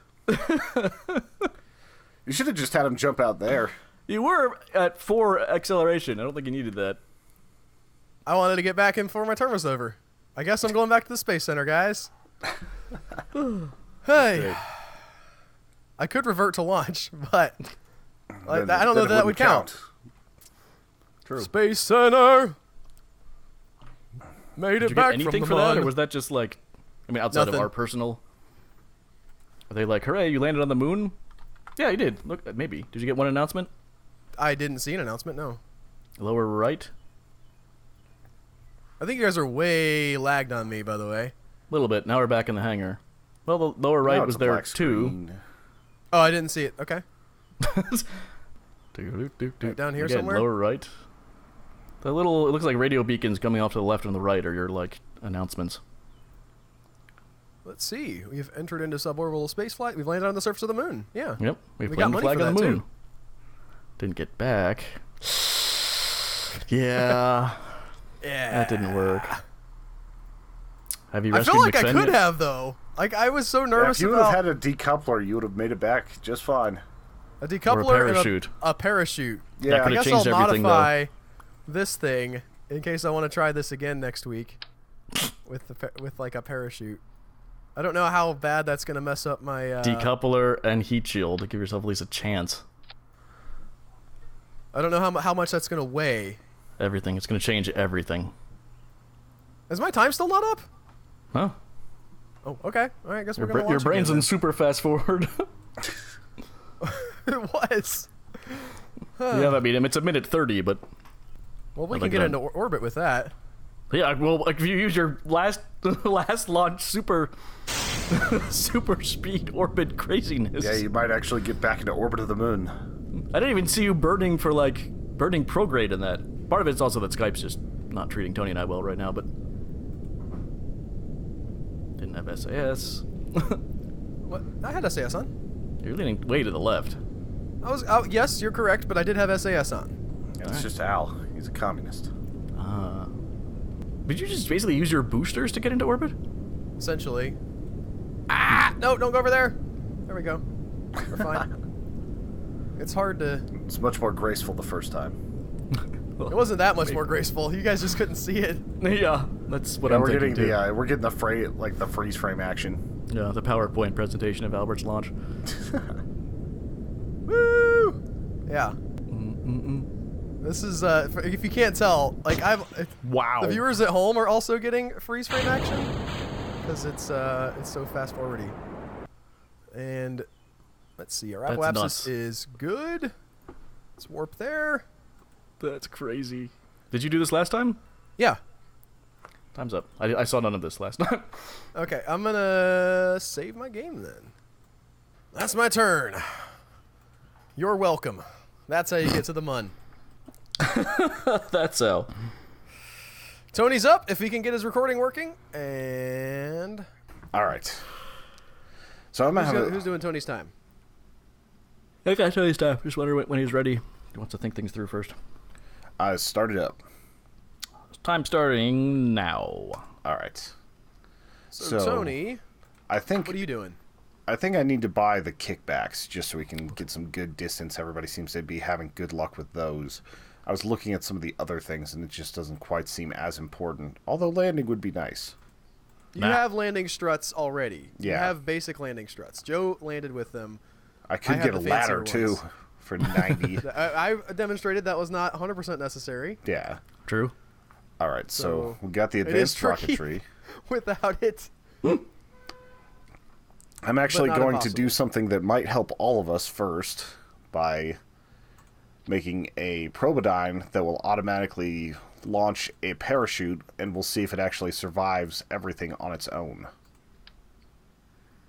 You should have just had him jump out there. You were at 4 acceleration. I don't think you needed that. I wanted to get back in before my term was over. I guess I'm going back to the Space Center, guys. Hey. I could revert to launch, but I don't know Then it that would wouldn't count. True. Space Center. Made Did it you back get anything from the for that, or moon. was that just like... I mean, outside Nothing. of our personal... Are they like, hooray, you landed on the moon? Yeah, you did. Look, maybe. Did you get one announcement? I didn't see an announcement, no. Lower right? I think you guys are way lagged on me, by the way. A little bit. Now we're back in the hangar. Well, the lower right Now was it's a there black too. screen. Oh, I didn't see it. Okay. Right down here Again, somewhere? Lower right. The little, it looks like radio beacons coming off to the left and the right are your, like, announcements. Let's see. We've entered into suborbital spaceflight. We've landed on the surface of the moon. Yeah. Yep, we We planted got the money flag for on the that, moon. too. Didn't get back. Yeah, Yeah. that didn't work. Have you I rescued feel like McFen I could yet? have, though. Like, I was so Yeah, nervous if you would have about had a decoupler, you would have made it back just fine. a decoupler parachute. and a parachute. Yeah, could've I guess I'll changed everything, though. modify this thing in case I want to try this again next week with like a parachute. I don't know how bad that's gonna mess up my Decoupler and heat shield to give yourself at least a chance. I don't know how much that's gonna weigh. Everything. It's going to change everything. Is my time still not up? Huh? Oh, okay. All right, I guess we're gonna watch Your brain's again, in super fast forward. It was. Yeah, I mean, it's a minute 30, but... Well, we I'd can like get that. into orbit with that. Yeah, well, if you use your last launch super speed orbit craziness. Yeah, you might actually get back into orbit of the moon. I didn't even see you burning prograde in that. Part of it's also that Skype's just not treating Tony and I well right now, but didn't have SAS. What? I had SAS on. You're leaning way to the left. Oh, yes, you're correct, but I did have SAS on. Yeah, it's just Al. He's a communist. Did you just basically use your boosters to get into orbit? Essentially. Ah! No, don't go over there. There we go. We're fine. It's hard to... It's much more graceful the first time. It wasn't that much more graceful. You guys just couldn't see it. Yeah, that's what Yeah, I'm we're thinking getting too. we're getting the freeze frame action. Yeah, the PowerPoint presentation of Albert's launch. Woo! Yeah. This is if you can't tell, like Wow. the viewers at home are also getting freeze frame action because it's so fast forwardy. And let's see, our That's apoapsis nuts. is good. Let's warp there. That's crazy. Did you do this last time? Yeah. Time's up. I saw none of this last time. Okay, I'm gonna save my game then. That's my turn. You're welcome. That's how you get to the mun. That's how. Tony's up if he can get his recording working, and All right. So I'm gonna who's doing Tony's time? I gotta tell you stuff. Just wonder when he's ready. He wants to think things through first. I started up. Time starting now. All right. So Tony, I think what are you doing? I think I need to buy the kickbacks just so we can get some good distance. Everybody seems to be having good luck with those. I was looking at some of the other things, and it just doesn't quite seem as important. Although landing would be nice. You Nah. have landing struts already. You Yeah. have basic landing struts. Joe landed with them. I could have get a the ladder, fancier too, ones. for 90. I demonstrated that was not 100% necessary Yeah. True. All right, so So, we got the it is advanced tricky. rocketry. without it. I'm actually not going impossible. to do something that might help all of us first by making a Probodyne that will automatically launch a parachute, and we'll see if it actually survives everything on its own.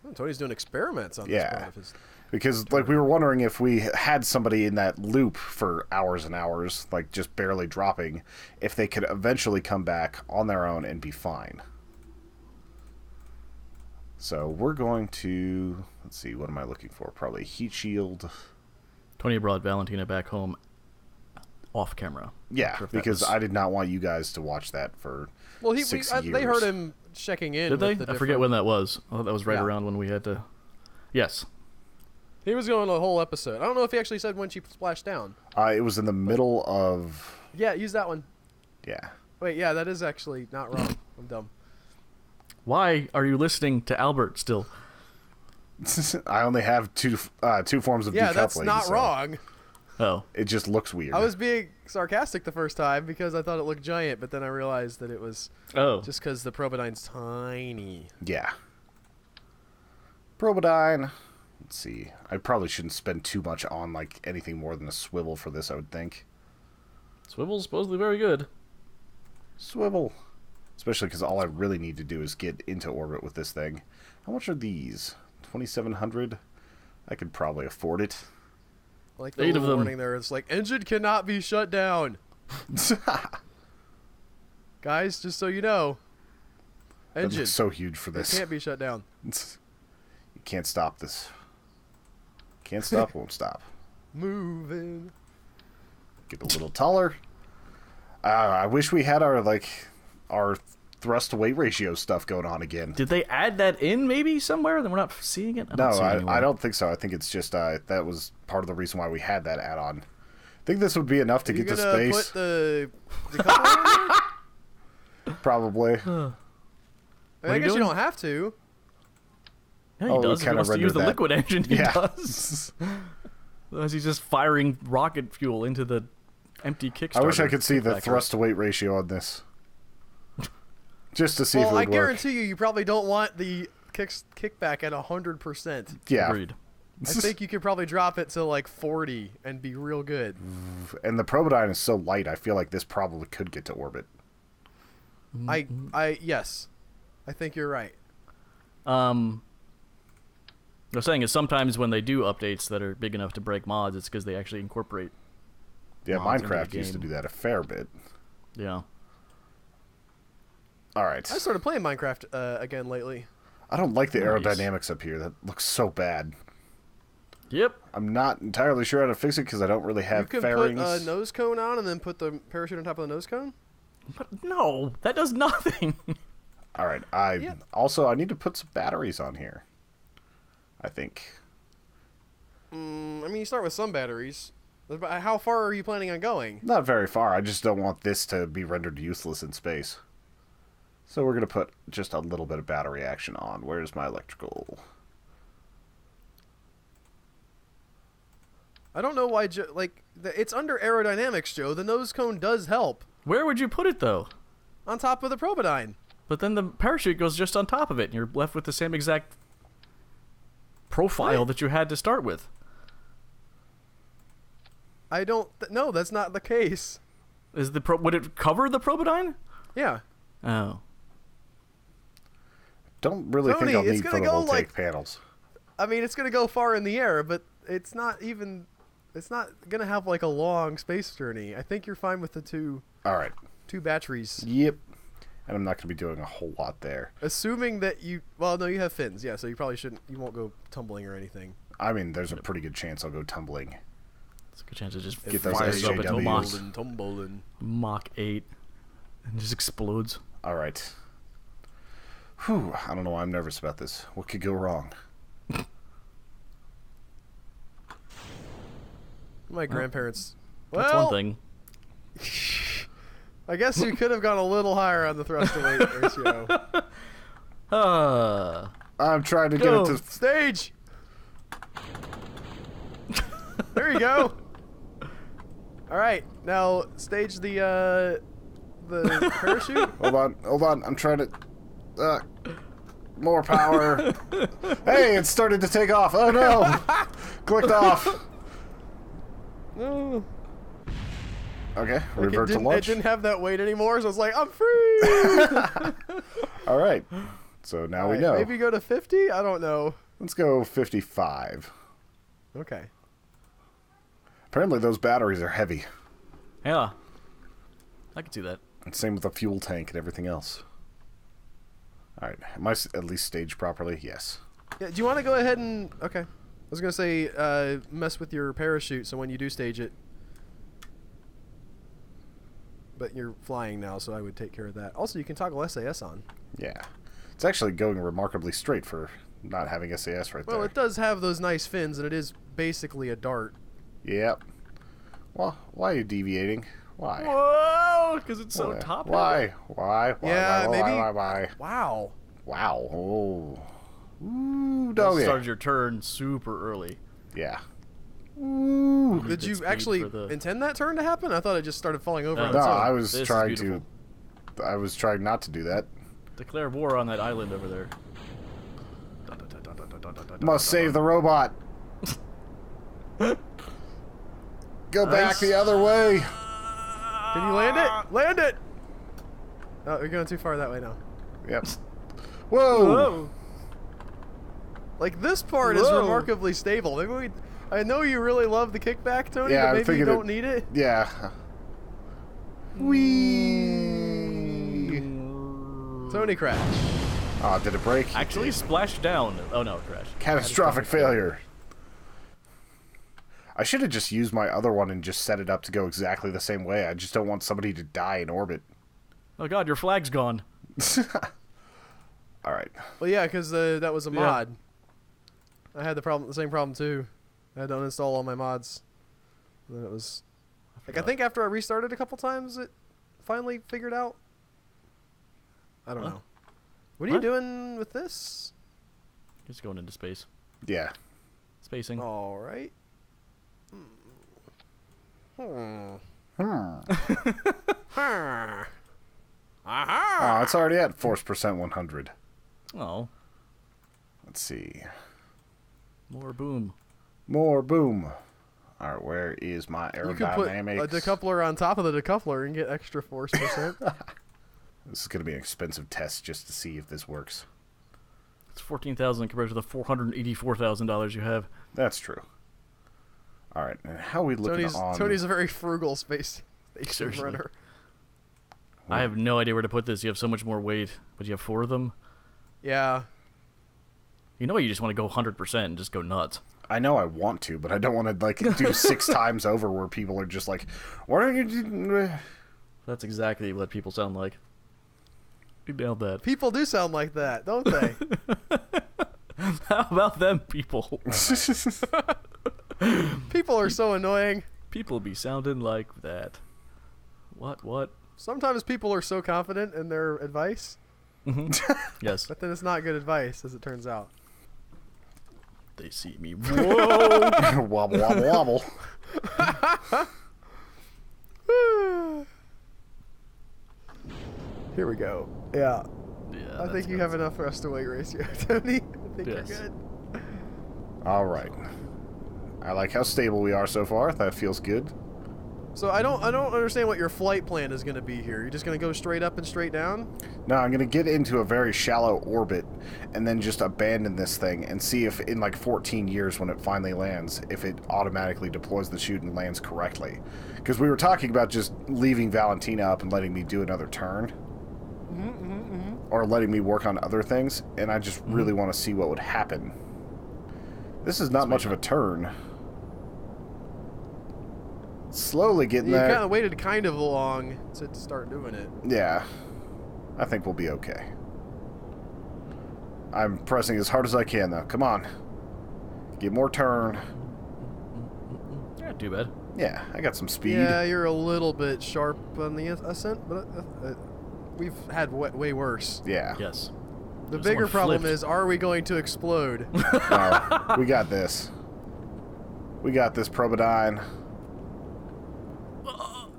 Oh, Tony's doing experiments on this Yeah. part of his... Because, like, we were wondering if we had somebody in that loop for hours and hours, like, just barely dropping, if they could eventually come back on their own and be fine. So, we're going to... Let's see, what am I looking for? Probably heat shield. Tony brought Valentina back home off camera. Yeah, Not sure if that because was- I did not want you guys to watch that for Well, 6 years. they heard him checking in. Did they? with the I forget different- when that was. I thought that was right Yeah. around when we had to... Yes. He was going the whole episode. I don't know if he actually said when she splashed down. It was in the middle of... Yeah, use that one. Yeah. Wait, yeah, that is actually not wrong. I'm dumb. Why are you listening to Albert still? I only have two forms of Yeah, decoupling. that's not so wrong. Oh. It just looks weird. I was being sarcastic the first time because I thought it looked giant, but then I realized that it was Oh. just because the Probodyne's tiny. Yeah. Probodyne. Let's see. I probably shouldn't spend too much on, like, anything more than a swivel for this, I would think. Swivel's supposedly very good. Swivel. Especially because all I really need to do is get into orbit with this thing. How much are these? 2,700? I could probably afford it. Like the 8 of little them. warning there, it's like, engine cannot be shut down. Guys, just so you know. That Engine looks so huge for this. can't be shut down. You can't stop this. Can't stop, won't stop. Moving. Get a little taller. I wish we had our thrust to weight ratio stuff going on again. Did they add that in maybe somewhere? Then we're not seeing it? No, see it anywhere. I don't think so. I think it's just that was part of the reason why we had that add-on. I think this would be enough to You get to gonna space. put the decoupler in there? Probably. I are you guess you doing? don't have to. Yeah, he Oh, we does. If he kinda wants to use rendered the that. liquid engine, he Yeah. does. Otherwise, he's just firing rocket fuel into the empty Kickstarter. I wish I could see the kickbacker. thrust to weight ratio on this. Just to see if it Well, would I work. guarantee you probably don't want the kickback at 100%. Yeah. Agreed. I think you could probably drop it to like 40 and be real good. And the Probodyne is so light, I feel like this probably could get to orbit. Yes, I think you're right. What I'm saying is sometimes when they do updates that are big enough to break mods, it's because they actually incorporate. Yeah, Mods into the Minecraft used to game. do that a fair bit. Yeah. All right. I started playing Minecraft again lately. I don't like the Nice. aerodynamics up here. That looks so bad. Yep. I'm not entirely sure how to fix it because I don't really have You can fairings. put a nose cone on and then put the parachute on top of the nose cone. But no, that does nothing. All right. Yeah. I need to put some batteries on here. I think. I mean, you start with some batteries. But how far are you planning on going? Not very far. I just don't want this to be rendered useless in space. So we're going to put just a little bit of battery action on. Where's my electrical? I don't know why. It's under aerodynamics, Joe. The nose cone does help Where would you put it though? on top of the Probodyne. But then the parachute goes just on top of it, and you're left with the same exact profile Right. that you had to start with. I don't. No, that's not the case. Would it cover the Probodyne? Yeah. Oh. Don't really Tony, think I'll it's need gonna go, photovoltaic like- panels. I mean, it's gonna go far in the air, but it's not even. It's not gonna have like a long space journey. I think you're fine with the two All right. batteries. Yep. And I'm not going to be doing a whole lot there. Assuming that you. Well, no, you have fins. Yeah, so you probably shouldn't. You won't go tumbling or anything. I mean, there's a pretty good chance I'll go tumbling. It's a good chance it just Get those fires up into SJWs. Mach, Tumbling. Mach 8 and just explodes. All right. Whew. I don't know why I'm nervous about this. What could go wrong? My grandparents. That's Well, one thing. I guess you could have gone a little higher on the thrust to weight ratio. I'm trying to Go. get it to... Stage. There you go. All right, now stage the parachute. Hold on. I'm trying to... more power. Hey, it started to take off. Oh, no. Clicked off. No. Okay, Like, revert to it launch. didn't have that weight anymore, so it's like, I'm free. All right. So now we Alright, know. Maybe go to 50? I don't know. Let's go 55. Okay. Apparently those batteries are heavy. Yeah. I can see that. And same with the fuel tank and everything else. All right. Am I at least staged properly? Yes. Yeah, do you want to go ahead and... Okay. I was going to say, mess with your parachute, so when you do stage it... But you're flying now, so I would take care of that. Also, you can toggle SAS on. Yeah. It's actually going remarkably straight for not having SAS right Well, there. it does have those nice fins, and it is basically a dart. Yep. Well, why are you deviating? Why? Whoa! Because it's so Why? top. Why? Yeah, maybe- Why? Wow. Wow. Oh. Ooh, You dog started your turn super early. Yeah. Ooh. Did Good you speed actually for the- intend that turn to happen? I thought it just started falling over No, on No, its own. I was This is trying beautiful. to. I was trying not to do that. Declare war on that island over there. Must save the robot. Go back Nice. the other way. Can you land it? Land it! Oh, you're going too far that way now. Yep. Whoa. Like, this part is Whoa. remarkably stable. Maybe I know you really love the kickback, Tony, Yeah, I but maybe you figured don't need it. Yeah. Whee. Tony crash. Oh, did it break? Actually splashed down. Oh no, it crashed. Catastrophic failure. I should have just used my other one and just set it up to go exactly the same way. I just don't want somebody to die in orbit. Oh god, your flag's gone. All right. Well, yeah, because that was a Yeah. mod. I had the same problem too. I had to uninstall all my mods. And then it was like, I think after I restarted a couple times, it finally figured out. I don't Huh? know. What are you What? doing with this? Just going into space. Yeah. Spacing. All right. Hmm. Aha. Oh, it's already at force percent 100. Oh, Let's see. more boom. More boom. All right, where is my You could put aerodynamics? a decoupler on top of the decoupler and get extra force percent. This is going to be an expensive test just to see if this works. It's $14,000 compared to the $484,000 you have. That's true. All right, and how are we looking on... Tony's a very frugal space station Seriously. runner. I have no idea where to put this. You have so much more weight, but you have 4 of them. Yeah. You know, you just want to go 100% and just go nuts. I know I want to, but I don't want to like do 6 times over where people are just like, "Why don't you do?" That's exactly what people sound like. You nailed that. People do sound like that, don't they? How about them people? People are so annoying. People be sounding like that. What? Sometimes people are so confident in their advice, Yes. but then it's not good advice, as it turns out. They see me. Whoa! Wobble, wobble, wobble. Here we go. Yeah. Yeah, I think you have enough thrust to weight ratio, Tony. I think Yes. you're good. All right. I like how stable we are so far. That feels good. So I don't understand what your flight plan is going to be here. You're just going to go straight up and straight down? No, I'm going to get into a very shallow orbit and then just abandon this thing and see if in like 14 years when it finally lands, if it automatically deploys the chute and lands correctly. Because we were talking about just leaving Valentina up and letting me do another turn. Or letting me work on other things, and I just really want to see what would happen. This is not much of a turn. Slowly getting You there. kind of waited kind of long to start doing it. Yeah. I think we'll be okay. I'm pressing as hard as I can, though. Come on. Get more turn. Not too bad. Yeah, I got some speed. Yeah, you're a little bit sharp on the ascent, but we've had way worse. Yeah. Yes. The Someone bigger problem flipped. is, are we going to explode? No, we got this. We got this, Probodyne.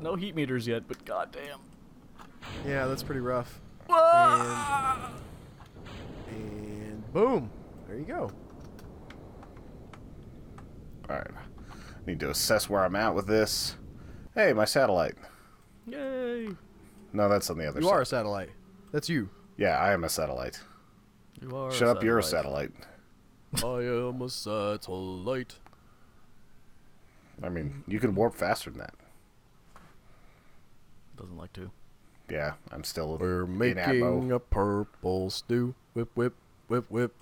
No heat meters yet, but goddamn. Yeah, that's pretty rough. And boom. There you go. Alright. Need to assess where I'm at with this. Hey, my satellite. Yay! No, that's on the other You side. are a satellite. That's you. Yeah, I am a satellite. You are. Shut up, you're a satellite. I am a satellite. I mean, you can warp faster than that. Doesn't like to. Yeah, I'm still We're in making Atmo. a purple stew. Whip, whip, whip, whip.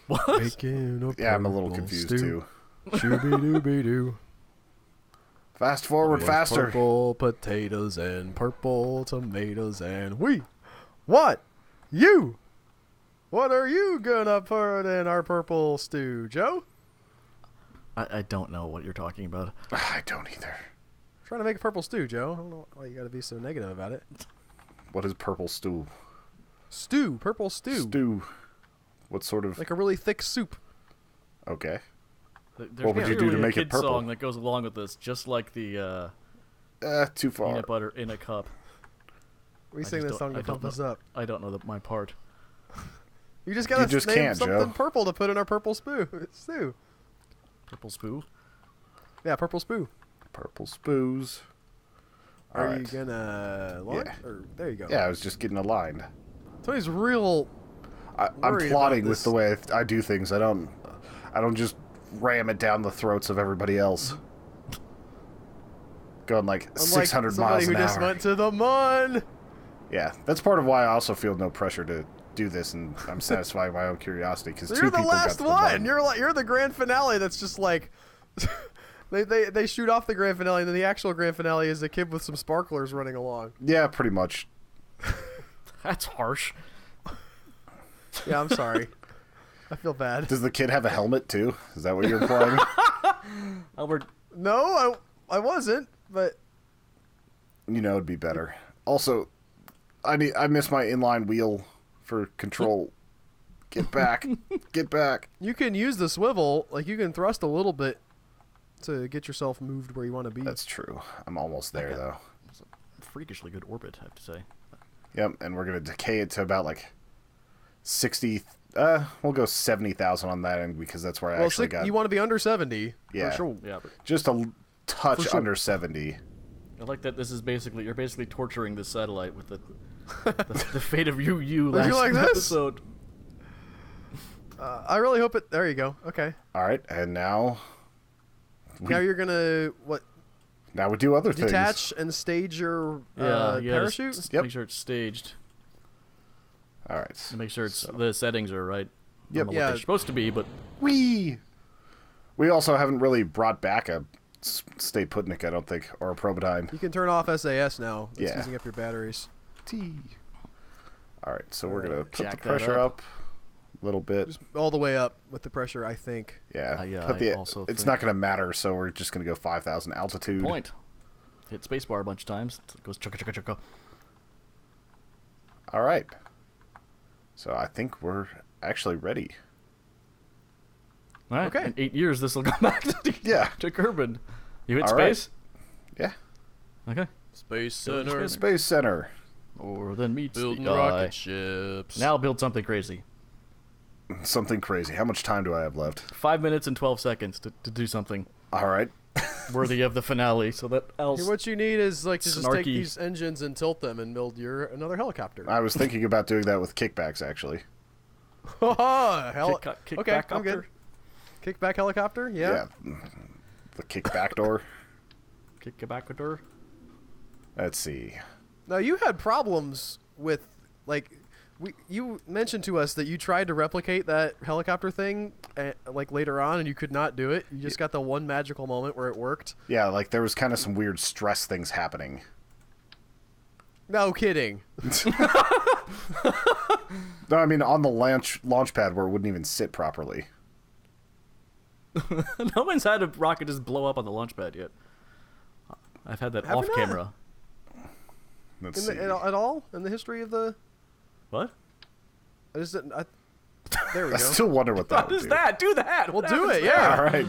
What? Making a Yeah, I'm a little purple confused stew. too. Shooby-dooby-doo. Fast forward, With faster. Purple potatoes and purple tomatoes and we want you. What are you gonna put in our purple stew, Joe? I don't know what you're talking about. I don't either. Trying to make a purple stew, Joe. I don't know why you gotta be so negative about it. What is purple stew? Stew, purple stew. Stew. What sort of... Like a really thick soup. Okay. There's What would you do clearly to a make it kid purple? song that goes along with this, just like the Too far. peanut butter in a cup. We I sing just this don't- song I to don't pump know. us up. I don't know my part. You just gotta just name can't, something Joe. purple to put in our purple stew. Purple spoo. Yeah, purple stew. Purple spoos. Are Alright. you gonna launch? Yeah. Or, there you go. Yeah, I was just getting aligned. Tony's real. I'm Worried plotting about with this. the way I do things. I don't just ram it down the throats of everybody else. Going like Unlike 600 somebody miles who an just hour. went to the moon. Yeah, that's part of why I also feel no pressure to do this, and I'm satisfying my own curiosity because So 2 you're the people got last to the one. moon. You're the grand finale. That's just like they shoot off the grand finale, and then the actual grand finale is a kid with some sparklers running along. Yeah, pretty much. That's harsh. Yeah, I'm sorry. I feel bad. Does the kid have a helmet too? Is that what you're implying? Albert, No, I wasn't. But You know, it'd be better. Also, I miss my inline wheel for control. Get back. Get back. You can use the swivel, like you can thrust a little bit to get yourself moved where you want to be. That's true. I'm almost there, though. It's a freakishly good orbit, I have to say. Yep, and we're going to decay it to about, like, 60... we'll go 70,000 on that end because that's where I actually got... You want to be under 70. Yeah. For sure. Yeah, Just a touch sure. under 70. I like that this is basically... You're basically torturing the satellite with the fate of you Would last you like this? episode. I really hope it... There you go. Okay. All right, and now... Now you're going to, what, Now we do other things. detach and stage your Yeah, parachute? just Yep. make sure it's staged. All right. And make sure the settings are right. I Yep. don't know what Yeah. they're supposed to be, but Whee! We also haven't really brought back a Stay Putnik, I don't think, or a Probatine. You can turn off SAS now. It's Yeah. using up your batteries. T. All right, so we're going to put the Jack that pressure up. up a little bit. Just all the way up with the pressure, I think. Yeah. yeah, Put the, I also it's think- not going to matter, so we're just going to go 5,000 altitude. point. Hit spacebar a bunch of times. It goes chugga chugga chugga. All right. So I think we're actually ready. All right. Okay. In 8 years, this will come back to, Yeah. to Kerbal. You hit All right. space? Yeah. Okay. Space Center. Space Center. Or then meets Building the eye. rocket ships. Now build something crazy. Something crazy. How much time do I have left? 5 minutes and 12 seconds to do something All right. worthy of the finale. So that else. Here, what you need is like to just take Snarky. these engines and tilt them and build another helicopter. I was thinking about doing that with kickbacks, actually. Hell, Kick okay, back I'm good. Kickback helicopter, yeah. The kickback door. Kick back a door. Let's see. Now you had problems with like you mentioned to us that you tried to replicate that helicopter thing like later on and you could not do it. You just got the one magical moment where it worked. Yeah, like there was kind of some weird stress things happening. No kidding. No, I mean on the launch pad where it wouldn't even sit properly. No one's had a rocket just blow up on the launch pad yet. I've had that Have off we not? camera. Let's In see. at all in the history of the What? I just didn't there we I go. still wonder what that What would is do. that? Do that. We'll What do happens it, there? yeah. All right.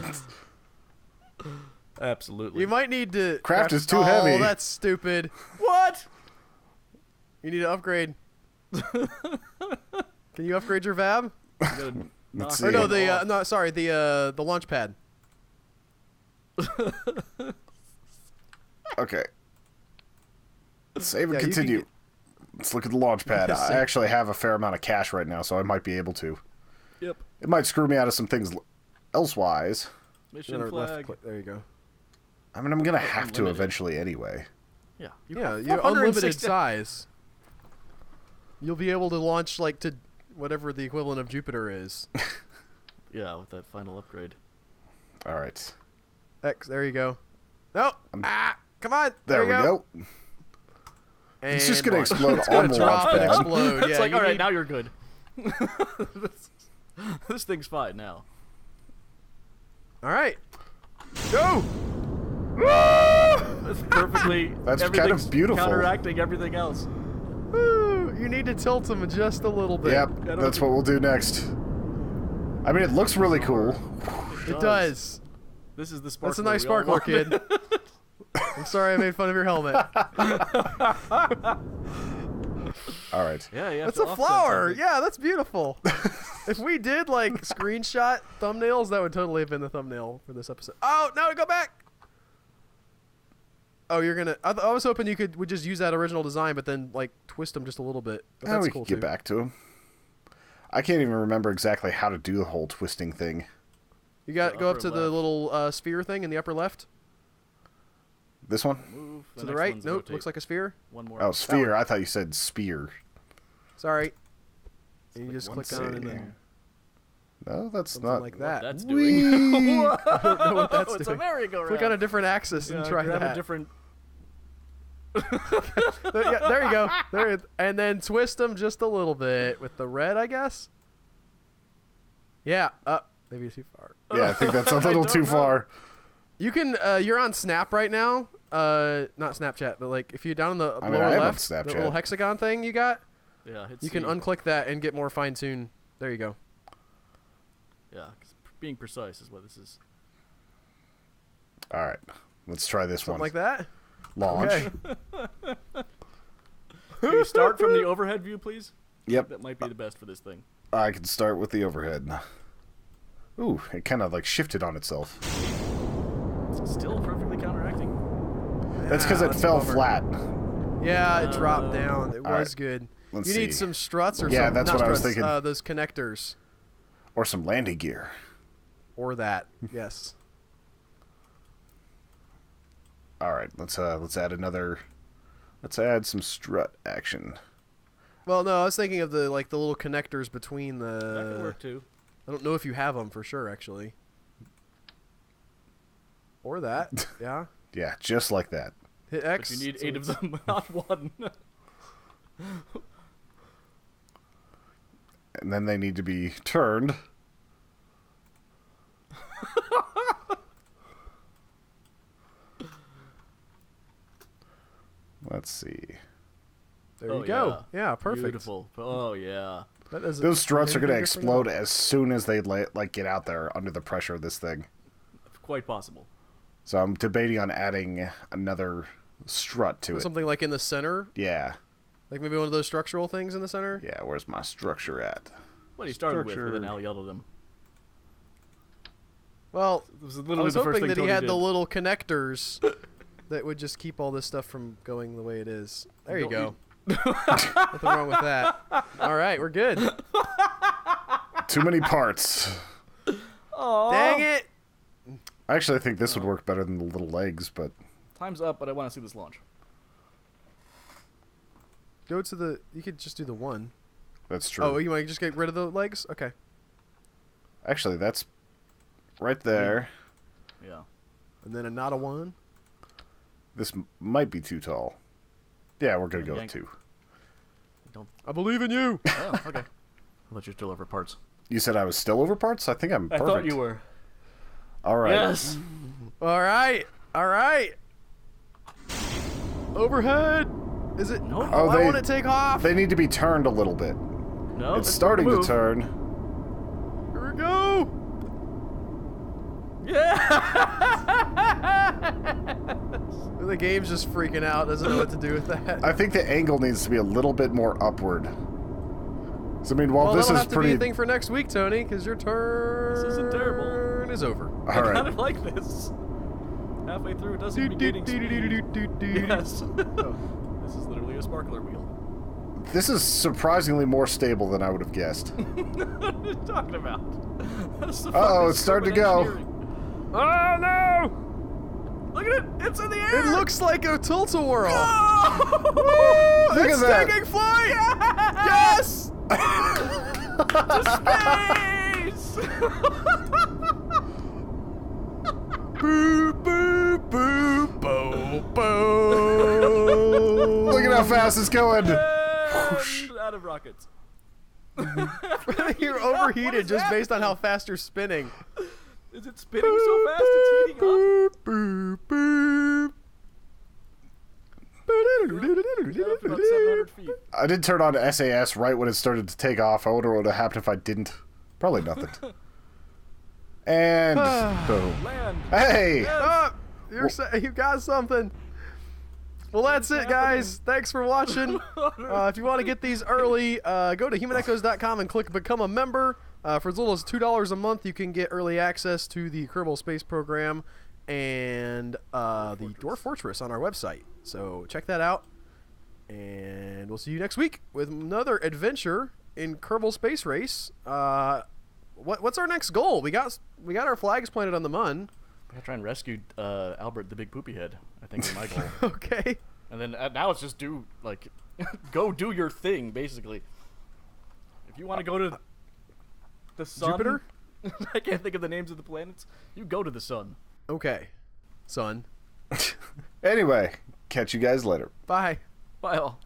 Absolutely. You might need to Craft is too oh, heavy. That's stupid. What? You need to upgrade. Can you upgrade your VAB? You gotta Let's knock see. Or no, it the off. no, sorry, the launch pad. Okay. Save and Yeah, you can continue. get- Let's look at the launch pad. Yeah, I save. actually have a fair amount of cash right now, so I might be able to. Yep. It might screw me out of some things elsewise. Mission Or left flag. click. There you go. I mean, I'm going to have to unlimited. eventually anyway. Yeah. Yeah, you're unlimited size. You'll be able to launch like to whatever the equivalent of Jupiter is. Yeah, with that final upgrade. All right. X. There you go. No. Come on. There we go. And It's just going to launch. explode It's on gonna the drop launch and pad. explode. It's Yeah, like, you all right, need- now you're good. this thing's fine now. All right. Go. That's perfectly. That's kind of everything's beautiful. Counteracting everything else. Woo. You need to tilt them just a little bit. Yep, that's what we'll do next. I mean, it looks really cool. It does. This is the sparkler. That's a nice we all sparkler, wanted. kid. I'm sorry I made fun of your helmet. All right. Yeah, you have That's to a offset flower. something. Yeah, that's beautiful. If we did like screenshot thumbnails, that would totally have been the thumbnail for this episode. Oh no, go back. Oh, you're gonna. I was hoping you would just use that original design, but then like twist them just a little bit. But Now that's we cool can too. get back to him. I can't even remember exactly how to do the whole twisting thing. You got The go up upper to the left. little sphere thing in the upper left This one? Move. to the right. Nope, looks like a sphere. one more. Oh, sphere. I thought you said spear. Sorry. And you like just one click on it and see. then No, that's something not. like What that. that's Whee! doing. Whoa, I don't know what that's it's doing. a merry-go-round. Click on a different axis and try grab that. a different. There you go. There, and then twist them just a little bit with the red, I guess. Yeah. Maybe too far. Yeah, I think that's a I little don't too know. far. You can. You're on Snap right now. Not Snapchat, but like if you're down in the I mean, lower I am on left, the Snapchat. little hexagon thing you got, Yeah, hit you can C. unclick that and get more fine tune There you go. Yeah, 'cause being precise is what this is. All right, let's try this Something one. like that. Launch. Okay. Can you start from the overhead view, please? Yep. That might be the best for this thing. I can start with the overhead. Ooh, it kind of like shifted on itself. It's still perfectly counteracting. That's because Ah, it that's a fell bummer. flat. Yeah, it dropped down. It was right. good. Let's You need see. some struts or Yeah, something. that's Not what I was struts, thinking. those connectors. Or some landing gear. Or that. Yes. All right, let's add another. Let's add some strut action. Well, no, I was thinking of the little connectors between That could the. work too. I don't know if you have them for sure, actually. Or that. Yeah. Yeah, just like that. Hit But X. you need so 8 of them, not one. And then they need to be turned. Let's see. There Oh, you go. Yeah, perfect. Beautiful. Oh, yeah. That doesn't Those struts are make going to anything different explode as soon as they get out there under the pressure of this thing. Quite possible. So I'm debating on adding another strut to at all. it. Something like in the center, Yeah. like maybe one of those structural things in the center. Yeah, where's my structure at? What he started with, Structure. and then Al yelled at him. Well, It was I literally was the first hoping thing that he Tony had did. the little connectors that would just keep all this stuff from going the way it is. There you Don't go. Nothing wrong with that. All right, we're good. Too many parts. Dang it! Actually, I think this would work better than the little legs, but Time's up, but I want to see this launch. Go to the. You could just do the one. that's true. Oh, you want to just get rid of the legs? Okay. Actually, that's right there. Yeah. And then a not a one. This might be too tall. Yeah, we're going to go with Yank. 2. Don't. I believe in you. Oh, okay. I thought you were still over parts. You said I was still over parts? I think I'm I perfect. thought you were. All right. Yes. All right. All right. Overhead. Is it? No. Oh, I they- want to take off. They need to be turned a little bit. No. It's starting to move. turn. Here we go. The game's just freaking out. Doesn't know what to do with that. I think the angle needs to be a little bit more upward. So, I mean, while well, this that'll is have to pretty... be a thing for next week, Tony, because your turn This isn't terrible. is over. All I kind right. of like this. Halfway through, it doesn't seem to be gaining speed. Yes. This is literally a sparkler wheel. This is surprisingly more stable than I would have guessed. What are you talking about? That's the Uh-oh, fucking it's starting to stupid go. engineering. Oh no! Look at it! It's in the air! It looks like a tilt-a-whirl. Oh! Look It's at that. taking flight. Yes! Space! Boo boo boo boo boo. Look at how fast it's going. And out of rockets. You're What overheated is just based on how happening? fast you're spinning. Is it spinning so fast it's heating up? Boop, boop. Up about 700 feet. I did turn on SAS right when it started to take off. I wonder what would have happened if I didn't. Probably nothing. And boom. Land. Hey! Oh, you got something. Well, that's it, guys. Thanks for watching. If you want to get these early, go to humanechoes.com and click Become a Member. For as little as $2 a month, you can get early access to the Kerbal Space Program and the Dwarf Fortress on our website. So check that out. And we'll see you next week with another adventure in Kerbal Space Race. What's our next goal? We got our flags planted on the Mun. I gotta try and rescue Albert the big poopy head, I think is my goal. Okay. And then now it's just go do your thing, basically. If you want to go to the sun, Jupiter? I can't think of the names of the planets. You go to the sun. Okay. Son. Anyway, catch you guys later. Bye. Bye all.